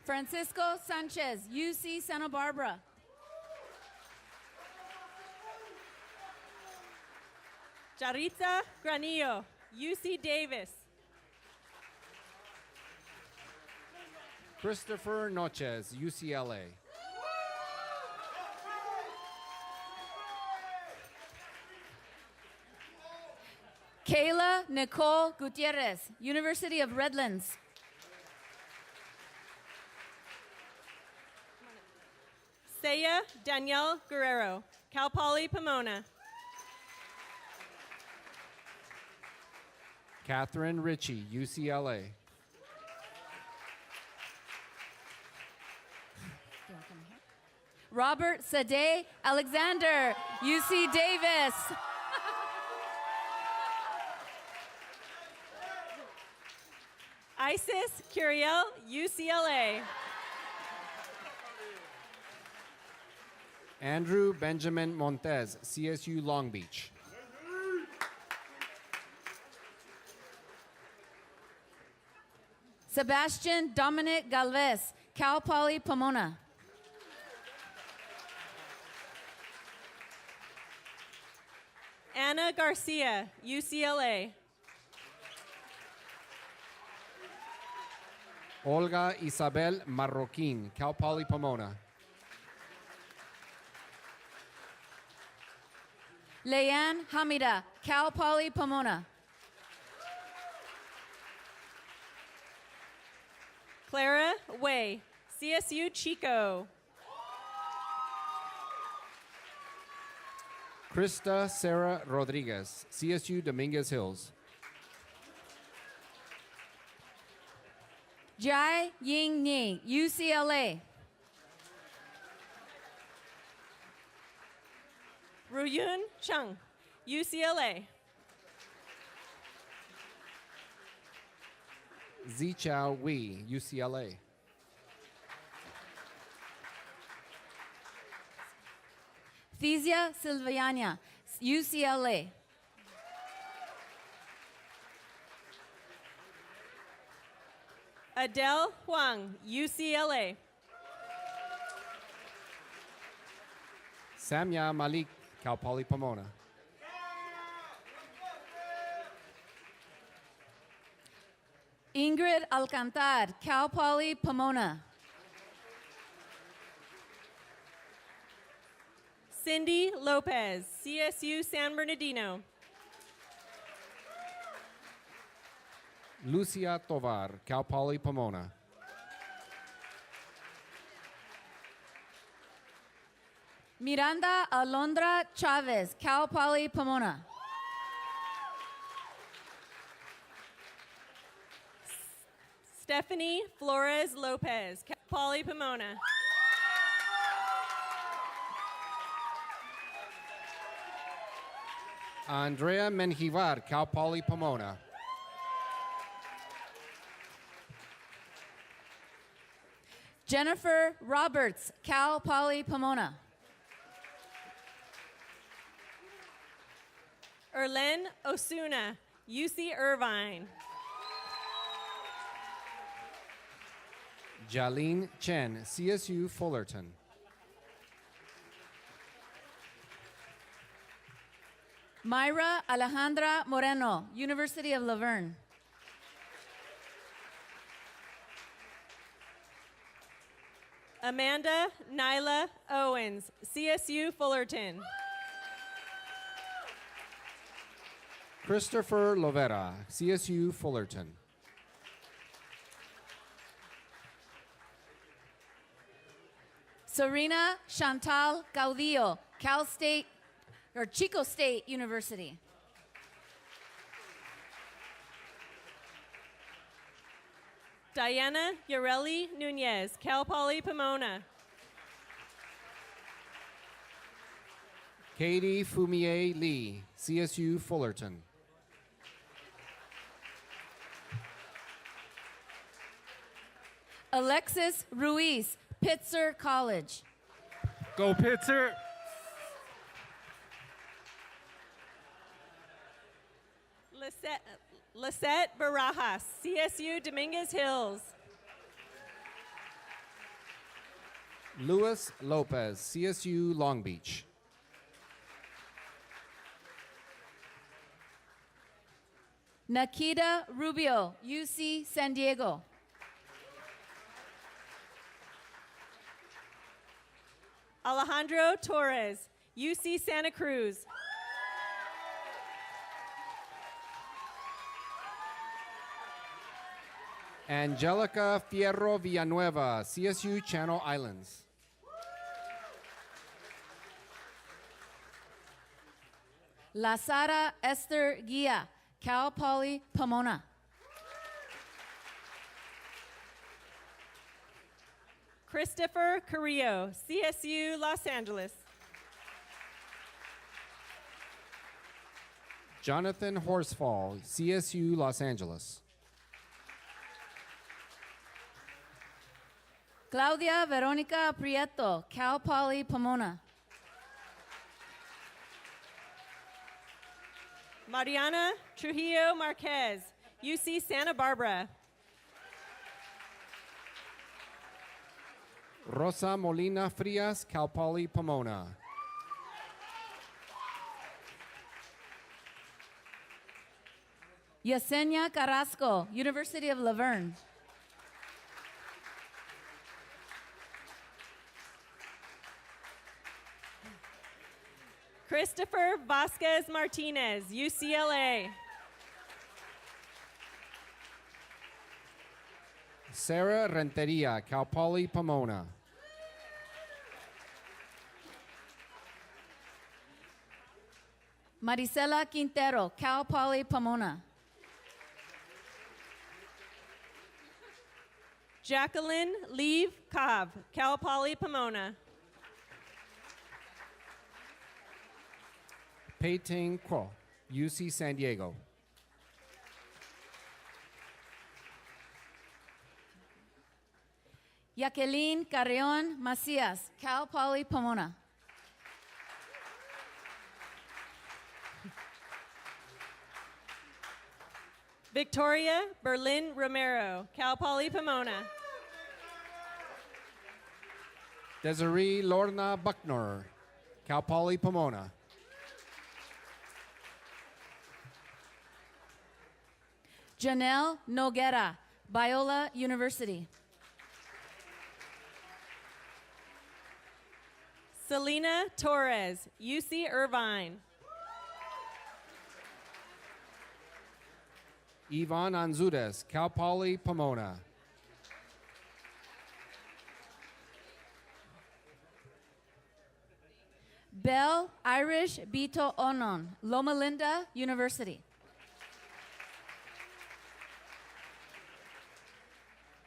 Francisco Sanchez, UC Santa Barbara. Jaritza Granillo, UC Davis. Christopher Noches, UCLA. Kayla Nicole Gutierrez, University of Redlands. Saya Danielle Guerrero, Cal Poly Pomona. Catherine Ritchie, UCLA. Robert Sade Alexander, UC Davis. Isis Curiel, UCLA. Andrew Benjamin Montez, CSU Long Beach. Sebastian Dominic Galvez, Cal Poly Pomona. Anna Garcia, UCLA. Olga Isabel Marroquin, Cal Poly Pomona. Leanne Hamida, Cal Poly Pomona. Clara Way, CSU Chico. Krista Sarah Rodriguez, CSU Dominguez Hills. Jai Ying Ni, UCLA. Ruyun Chung, UCLA. Zichao Wei, UCLA. Thesia Silviania, UCLA. Adele Huang, UCLA. Samya Malik, Cal Poly Pomona. Ingrid Alcantar, Cal Poly Pomona. Cindy Lopez, CSU San Bernardino. Lucia Tovar, Cal Poly Pomona. Miranda Alondra Chavez, Cal Poly Pomona. Stephanie Flores Lopez, Cal Poly Pomona. Andrea Menjivar, Cal Poly Pomona. Jennifer Roberts, Cal Poly Pomona. Erlen Osuna, UC Irvine. Jalene Chen, CSU Fullerton. Myra Alejandra Moreno, University of Laverne. Amanda Nyla Owens, CSU Fullerton. Christopher Lovera, CSU Fullerton. Serena Chantal Caudillo, Cal State, or Chico State University. Diana Yareli Nunez, Cal Poly Pomona. Katie Fumier Lee, CSU Fullerton. Alexis Ruiz, Pitzer College. Go Pitzer! Lisette Barajas, CSU Dominguez Hills. Luis Lopez, CSU Long Beach. Nikita Rubio, UC San Diego. Alejandro Torres, UC Santa Cruz. Angelica Fierro Villanueva, CSU Channel Islands. La Sara Esther Guia, Cal Poly Pomona. Christopher Carrillo, CSU Los Angeles. Jonathan Horsfall, CSU Los Angeles. Claudia Veronica Prieto, Cal Poly Pomona. Mariana Trujillo Marquez, UC Santa Barbara. Rosa Molina Frias, Cal Poly Pomona. Yesenia Carrasco, University of Laverne. Christopher Vasquez Martinez, UCLA. Sarah Renteria, Cal Poly Pomona. Marisela Quintero, Cal Poly Pomona. Jacqueline Leave Cobb, Cal Poly Pomona. Pei-Ting Kuo, UC San Diego. Jacqueline Carrion Macias, Cal Poly Pomona. Victoria Berlin Romero, Cal Poly Pomona. Desiree Lorna Bucknor, Cal Poly Pomona. Janelle Noguera, Biola University. Selena Torres, UC Irvine. Yvonne Anzudes, Cal Poly Pomona. Belle Irish Bito Onon, Loma Linda University.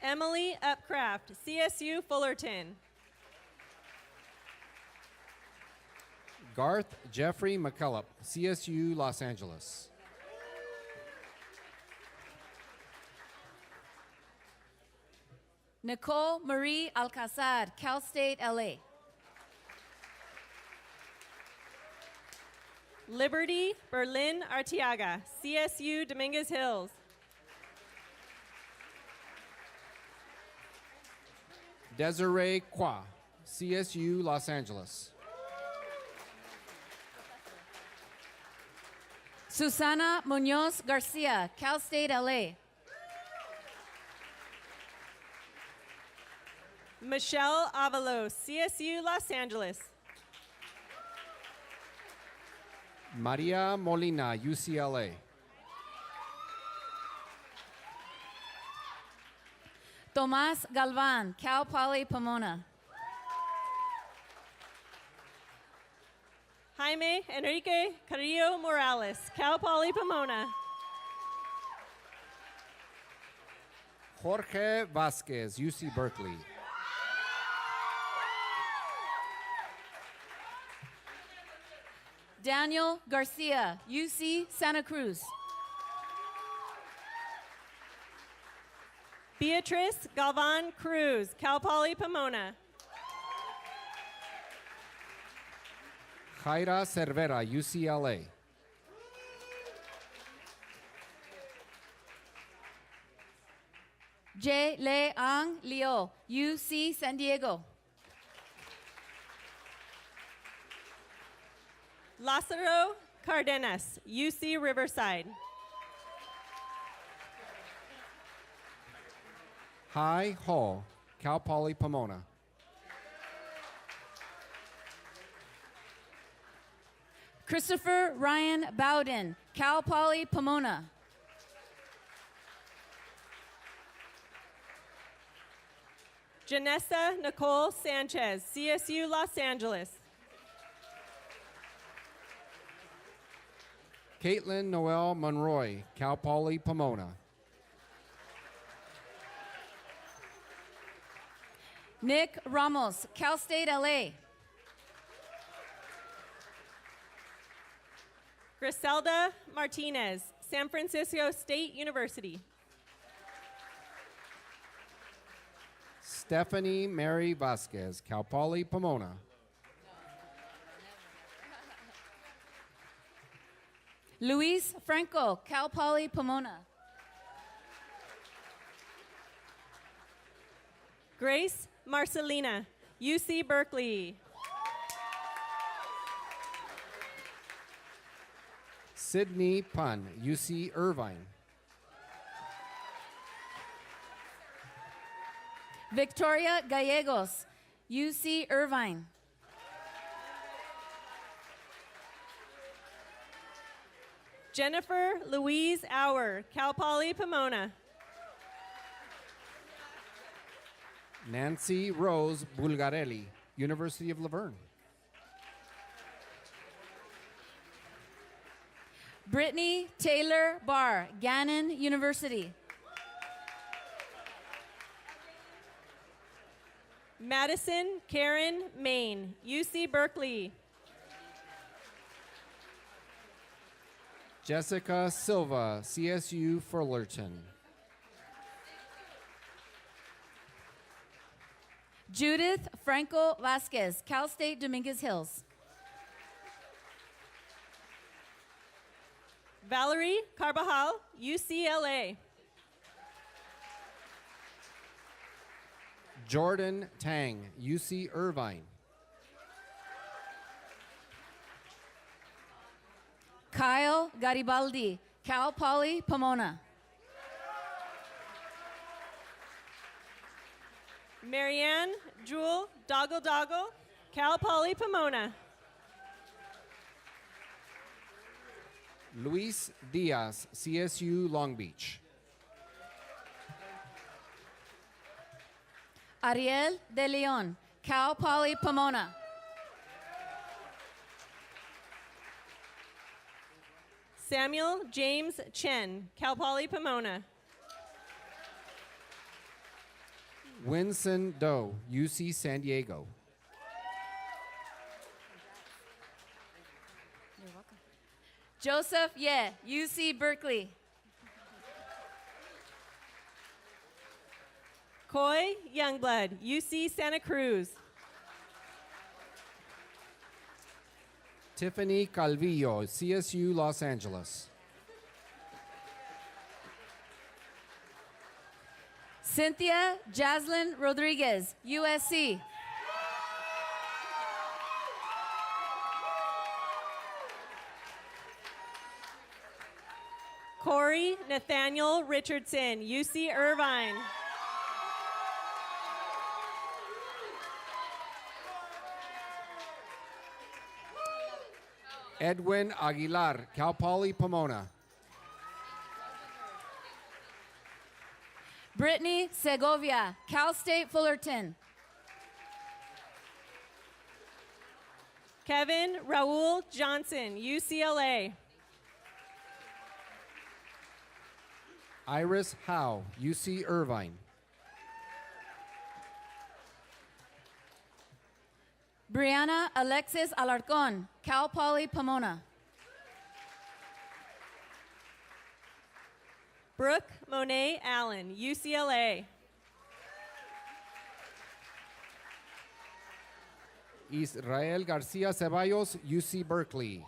Emily Upcraft, CSU Fullerton. Garth Jeffrey McCullough, CSU Los Angeles. Nicole Marie Alcazar, Cal State LA. Liberty Berlin Artiaga, CSU Dominguez Hills. Desiree Qua, CSU Los Angeles. Susana Munoz Garcia, Cal State LA. Michelle Avalos, CSU Los Angeles. Maria Molina, UCLA. Tomas Galvan, Cal Poly Pomona. Jaime Enrique Carrillo Morales, Cal Poly Pomona. Jorge Vasquez, UC Berkeley. Daniel Garcia, UC Santa Cruz. Beatrice Galvan Cruz, Cal Poly Pomona. Jaira Cervera, UCLA. J. Le Ang Leo, UC San Diego. Lázaro Cardenas, UC Riverside. Hai Ho, Cal Poly Pomona. Christopher Ryan Bowden, Cal Poly Pomona. Janessa Nicole Sanchez, CSU Los Angeles. Caitlin Noel Monroy, Cal Poly Pomona. Nick Ramos, Cal State LA. Griselda Martinez, San Francisco State University. Stephanie Mary Vasquez, Cal Poly Pomona. Luis Franco, Cal Poly Pomona. Grace Marcelina, UC Berkeley. Sydney Pun, UC Irvine. Victoria Gallegos, UC Irvine. Jennifer Louise Auer, Cal Poly Pomona. Nancy Rose Bulgarelli, University of Laverne. Brittany Taylor Barr, Gannon University. Madison Karen Main, UC Berkeley. Jessica Silva, CSU Fullerton. Judith Franco Vasquez, Cal State Dominguez Hills. Valerie Carbajal, UCLA. Jordan Tang, UC Irvine. Kyle Garibaldi, Cal Poly Pomona. Marianne Jewel Doggle Doggle, Cal Poly Pomona. Luis Diaz, CSU Long Beach. Ariel De Leon, Cal Poly Pomona. Samuel James Chen, Cal Poly Pomona. Winston Doe, UC San Diego. Joseph Ye, UC Berkeley. Coy Youngblood, UC Santa Cruz. Tiffany Calvillo, CSU Los Angeles. Cynthia Jaslyn Rodriguez, USC. Corey Nathaniel Richardson, UC Irvine. Edwin Aguilar, Cal Poly Pomona. Brittany Segovia, Cal State Fullerton. Kevin Raul Johnson, UCLA. Iris Howe, UC Irvine. Brianna Alexis Alarcon, Cal Poly Pomona. Brooke Monet Allen, UCLA. Israel Garcia Ceballos, UC Berkeley.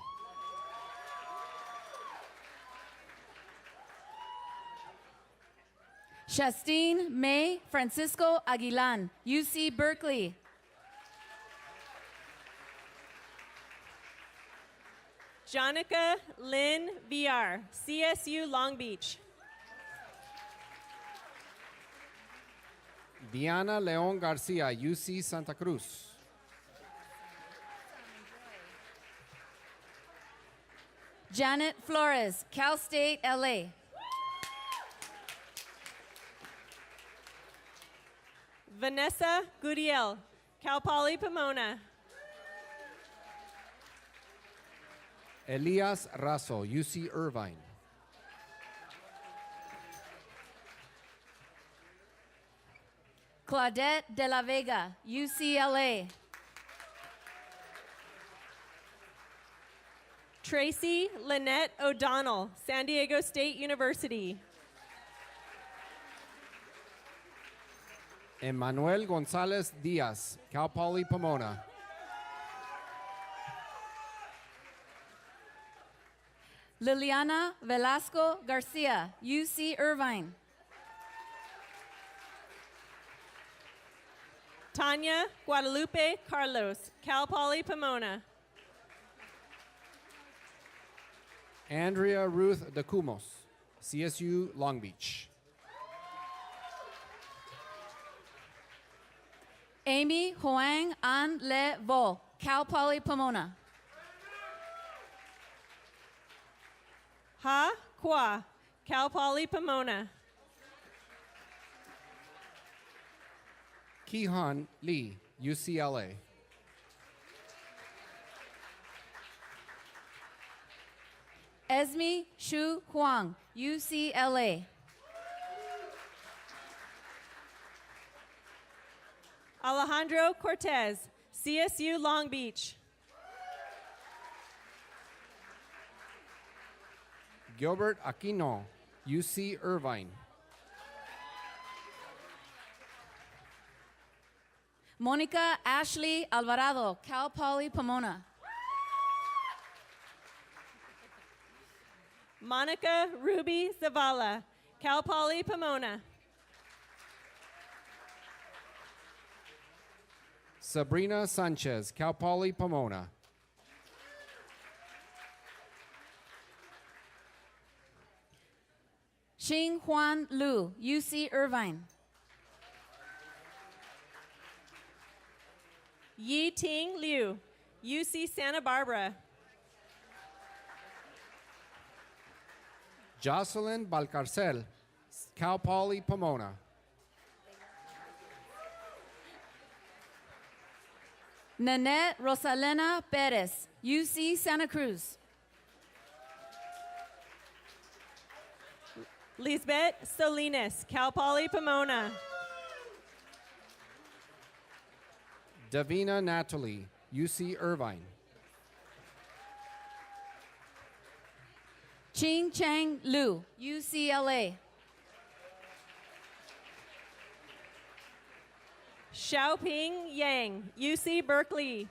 Shastine May Francisco Aguilan, UC Berkeley. Jonica Lynn VR, CSU Long Beach. Diana Leon Garcia, UC Santa Cruz. Janet Flores, Cal State LA. Vanessa Guriel, Cal Poly Pomona. Elias Razo, UC Irvine. Claudette de la Vega, UCLA. Tracy Lynette O'Donnell, San Diego State University. Emmanuel Gonzalez Diaz, Cal Poly Pomona. Liliana Velasco Garcia, UC Irvine. Tanya Guadalupe Carlos, Cal Poly Pomona. Andrea Ruth DeCumos, CSU Long Beach. Amy Huang An Le Vo, Cal Poly Pomona. Ha Kwa, Cal Poly Pomona. Kihan Lee, UCLA. Esme Shu Huang, UCLA. Alejandro Cortez, CSU Long Beach. Gilbert Aquino, UC Irvine. Monica Ashley Alvarado, Cal Poly Pomona. Monica Ruby Zavala, Cal Poly Pomona. Sabrina Sanchez, Cal Poly Pomona. Xing Huan Lu, UC Irvine. Yi Ting Liu, UC Santa Barbara. Jocelyn Balcarcel, Cal Poly Pomona. Nanette Rosalena Perez, UC Santa Cruz. Lisbeth Salinas, Cal Poly Pomona. Davina Natalie, UC Irvine. Ching Chang Lu, UCLA. Xiaoping Yang, UC Berkeley.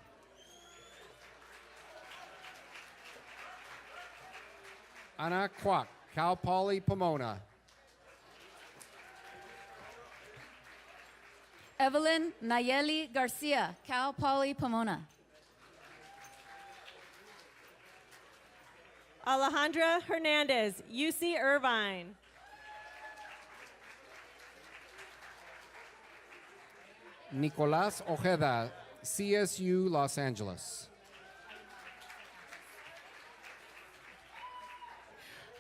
Anna Kwok, Cal Poly Pomona. Evelyn Nayeli Garcia, Cal Poly Pomona. Alejandra Hernandez, UC Irvine. Nicolás Ojeda, CSU Los Angeles.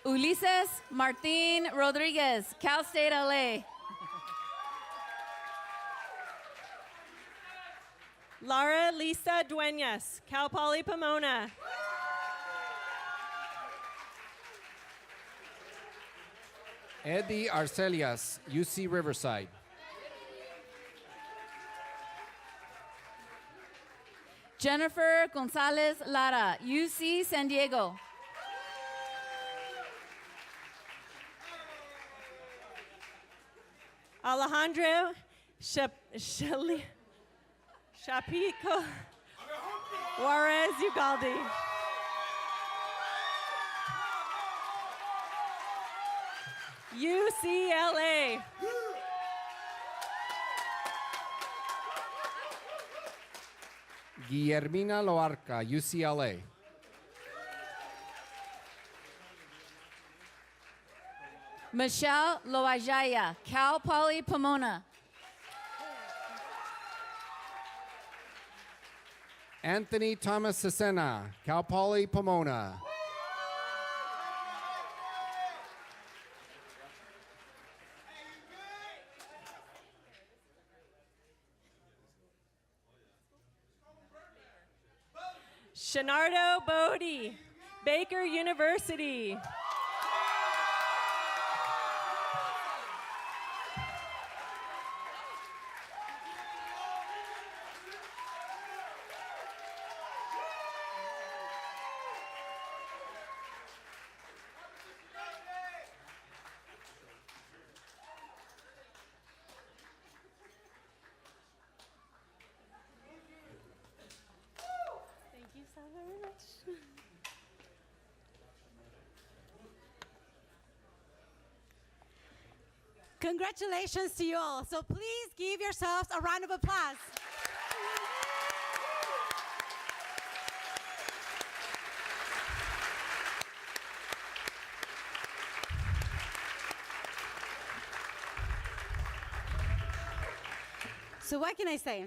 Ulises Martin Rodriguez, Cal State LA. Lara Lisa Duenas, Cal Poly Pomona. Eddie Arcelias, UC Riverside. Jennifer Gonzalez Lara, UC San Diego. Alejandro Chapico Juarez Ugalde. UCLA. Guillermina Loarca, UCLA. Michelle Loajaya, Cal Poly Pomona. Anthony Thomas Cesena, Cal Poly Pomona. Shenardo Bodie, Baker University. Thank you so very much. Congratulations to you all. So please give yourselves a round of applause. So what can I say?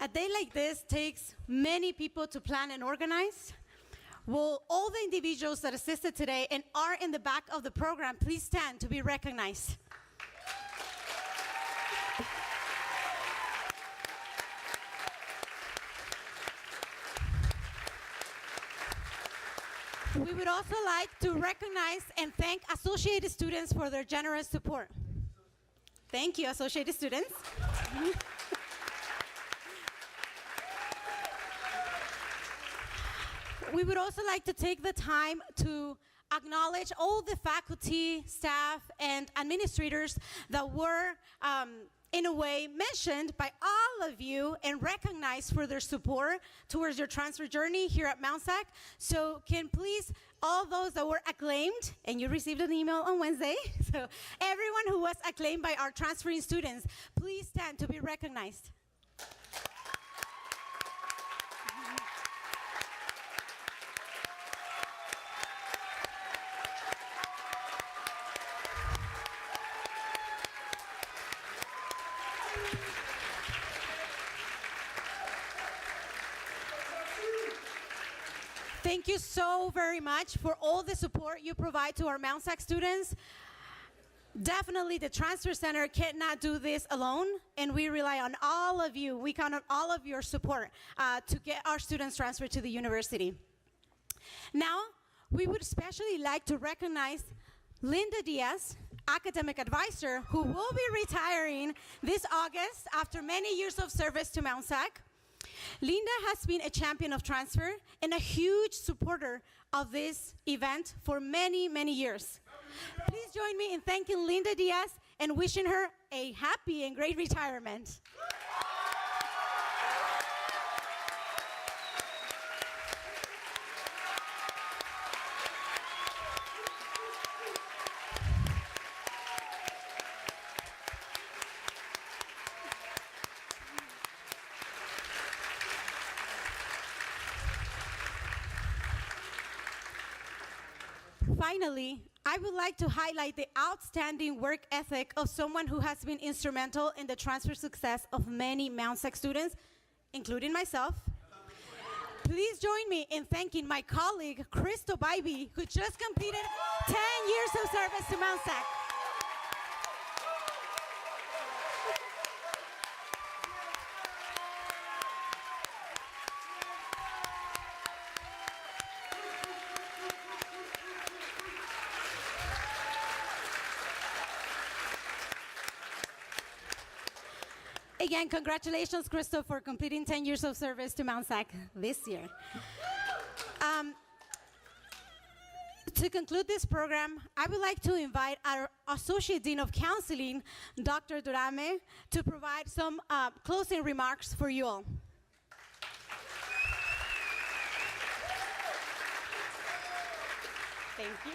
A day like this takes many people to plan and organize. Will all the individuals that assisted today and are in the back of the program please stand to be recognized? We would also like to recognize and thank associated students for their generous support. Thank you, associated students. We would also like to take the time to acknowledge all the faculty, staff, and administrators that were, in a way, mentioned by all of you and recognized for their support towards your transfer journey here at Mount SAC. So can please, all those that were acclaimed, and you received an email on Wednesday, so everyone who was acclaimed by our transferring students, please stand to be recognized. Thank you so very much for all the support you provide to our Mount SAC students. Definitely the Transfer Center cannot do this alone, and we rely on all of you. We count on all of your support to get our students transferred to the university. Now, we would especially like to recognize Linda Diaz, academic advisor, who will be retiring this August after many years of service to Mount SAC. Linda has been a champion of transfer and a huge supporter of this event for many, many years. Please join me in thanking Linda Diaz and wishing her a happy and great retirement. Finally, I would like to highlight the outstanding work ethic of someone who has been instrumental in the transfer success of many Mount SAC students, including myself. Please join me in thanking my colleague, Crystal Bybee, who just completed 10 years of service to Mount SAC. Again, congratulations, Crystal, for completing 10 years of service to Mount SAC this year. To conclude this program, I would like to invite our Associate Dean of Counseling, Dr. Durame, to provide some closing remarks for you all. Thank you.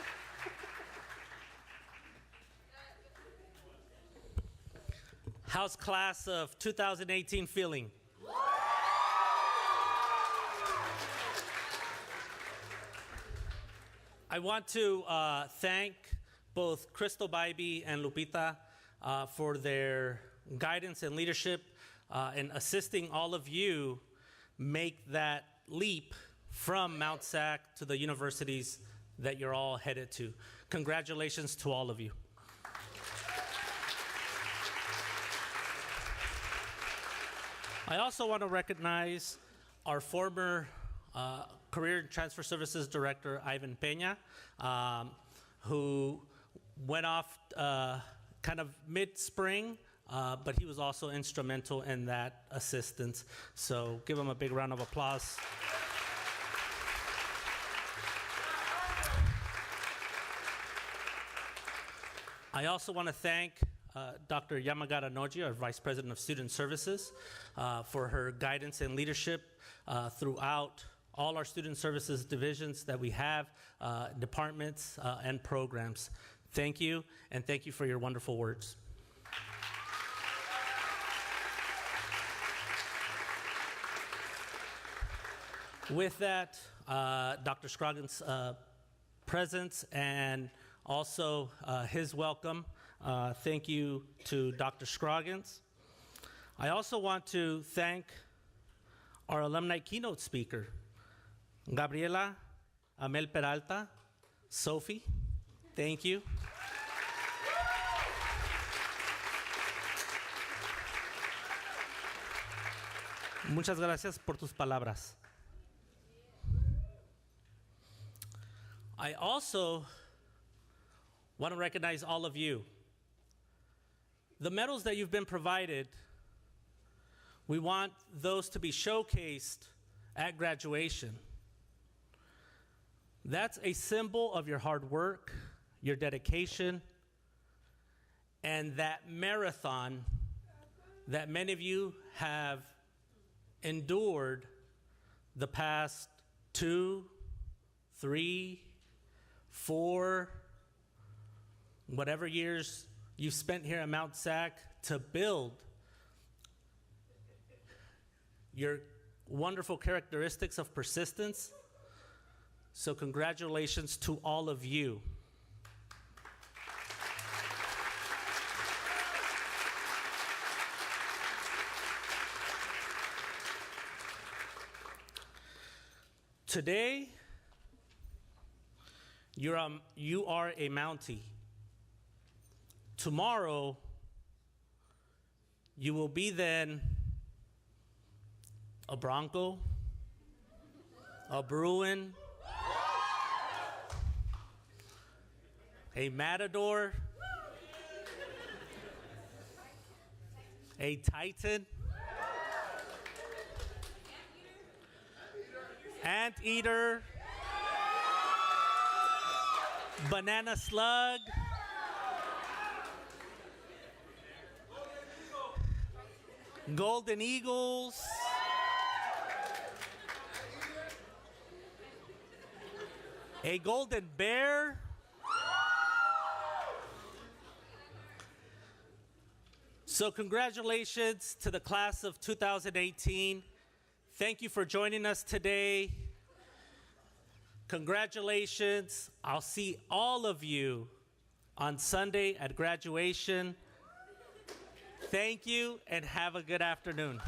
How's class of 2018 feeling? I want to thank both Crystal Bybee and Lupita for their guidance and leadership in assisting all of you make that leap from Mount SAC to the universities that you're all headed to. Congratulations to all of you. I also want to recognize our former Career and Transfer Services Director, Ivan Peña, who went off kind of mid-spring, but he was also instrumental in that assistance. So give him a big round of applause. I also want to thank Dr. Yamagata Noji, our Vice President of Student Services, for her guidance and leadership throughout all our student services divisions that we have, departments and programs. Thank you, and thank you for your wonderful words. With that, Dr. Scroggins' presence and also his welcome. Thank you to Dr. Scroggins. I also want to thank our alumni keynote speaker, Gabriela Amel Peralta, Sophie. Thank you. Muchas gracias por tus palabras. I also want to recognize all of you. The medals that you've been provided, we want those to be showcased at graduation. That's a symbol of your hard work, your dedication, and that marathon that many of you have endured the past 2, 3, 4, whatever years you've spent here at Mount SAC to build your wonderful characteristics of persistence. So congratulations to all of you. Today, you are a Mountie. Tomorrow, you will be then a Bronco, a Bruin, a Matador, a Titan, Anteater, Banana Slug, Golden Eagles, a Golden Bear, so congratulations to the class of 2018. Thank you for joining us today. Congratulations. I'll see all of you on Sunday at graduation. Thank you and have a good afternoon.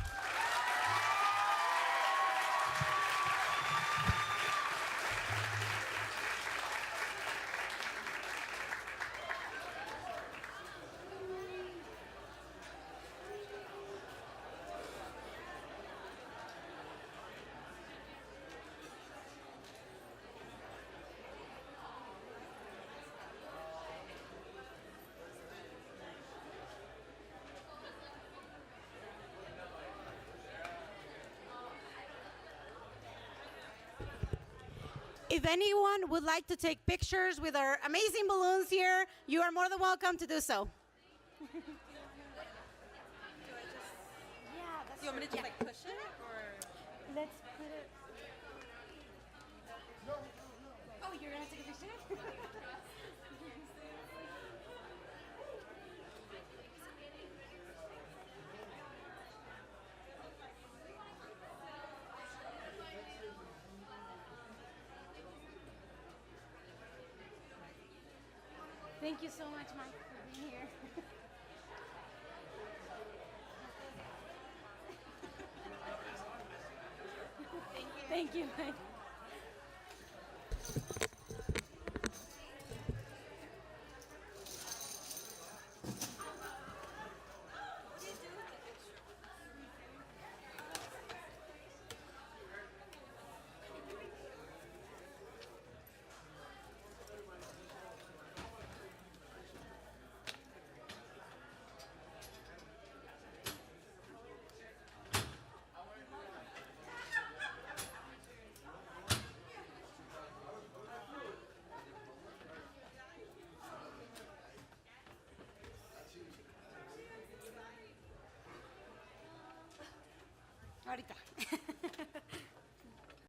If anyone would like to take pictures with our amazing balloons here, you are more than welcome to do so. You want me to just like push it or? Let's put it. Oh, you're gonna take a picture? Thank you so much, Mike, for being here. Thank you, Mike. Ahorita.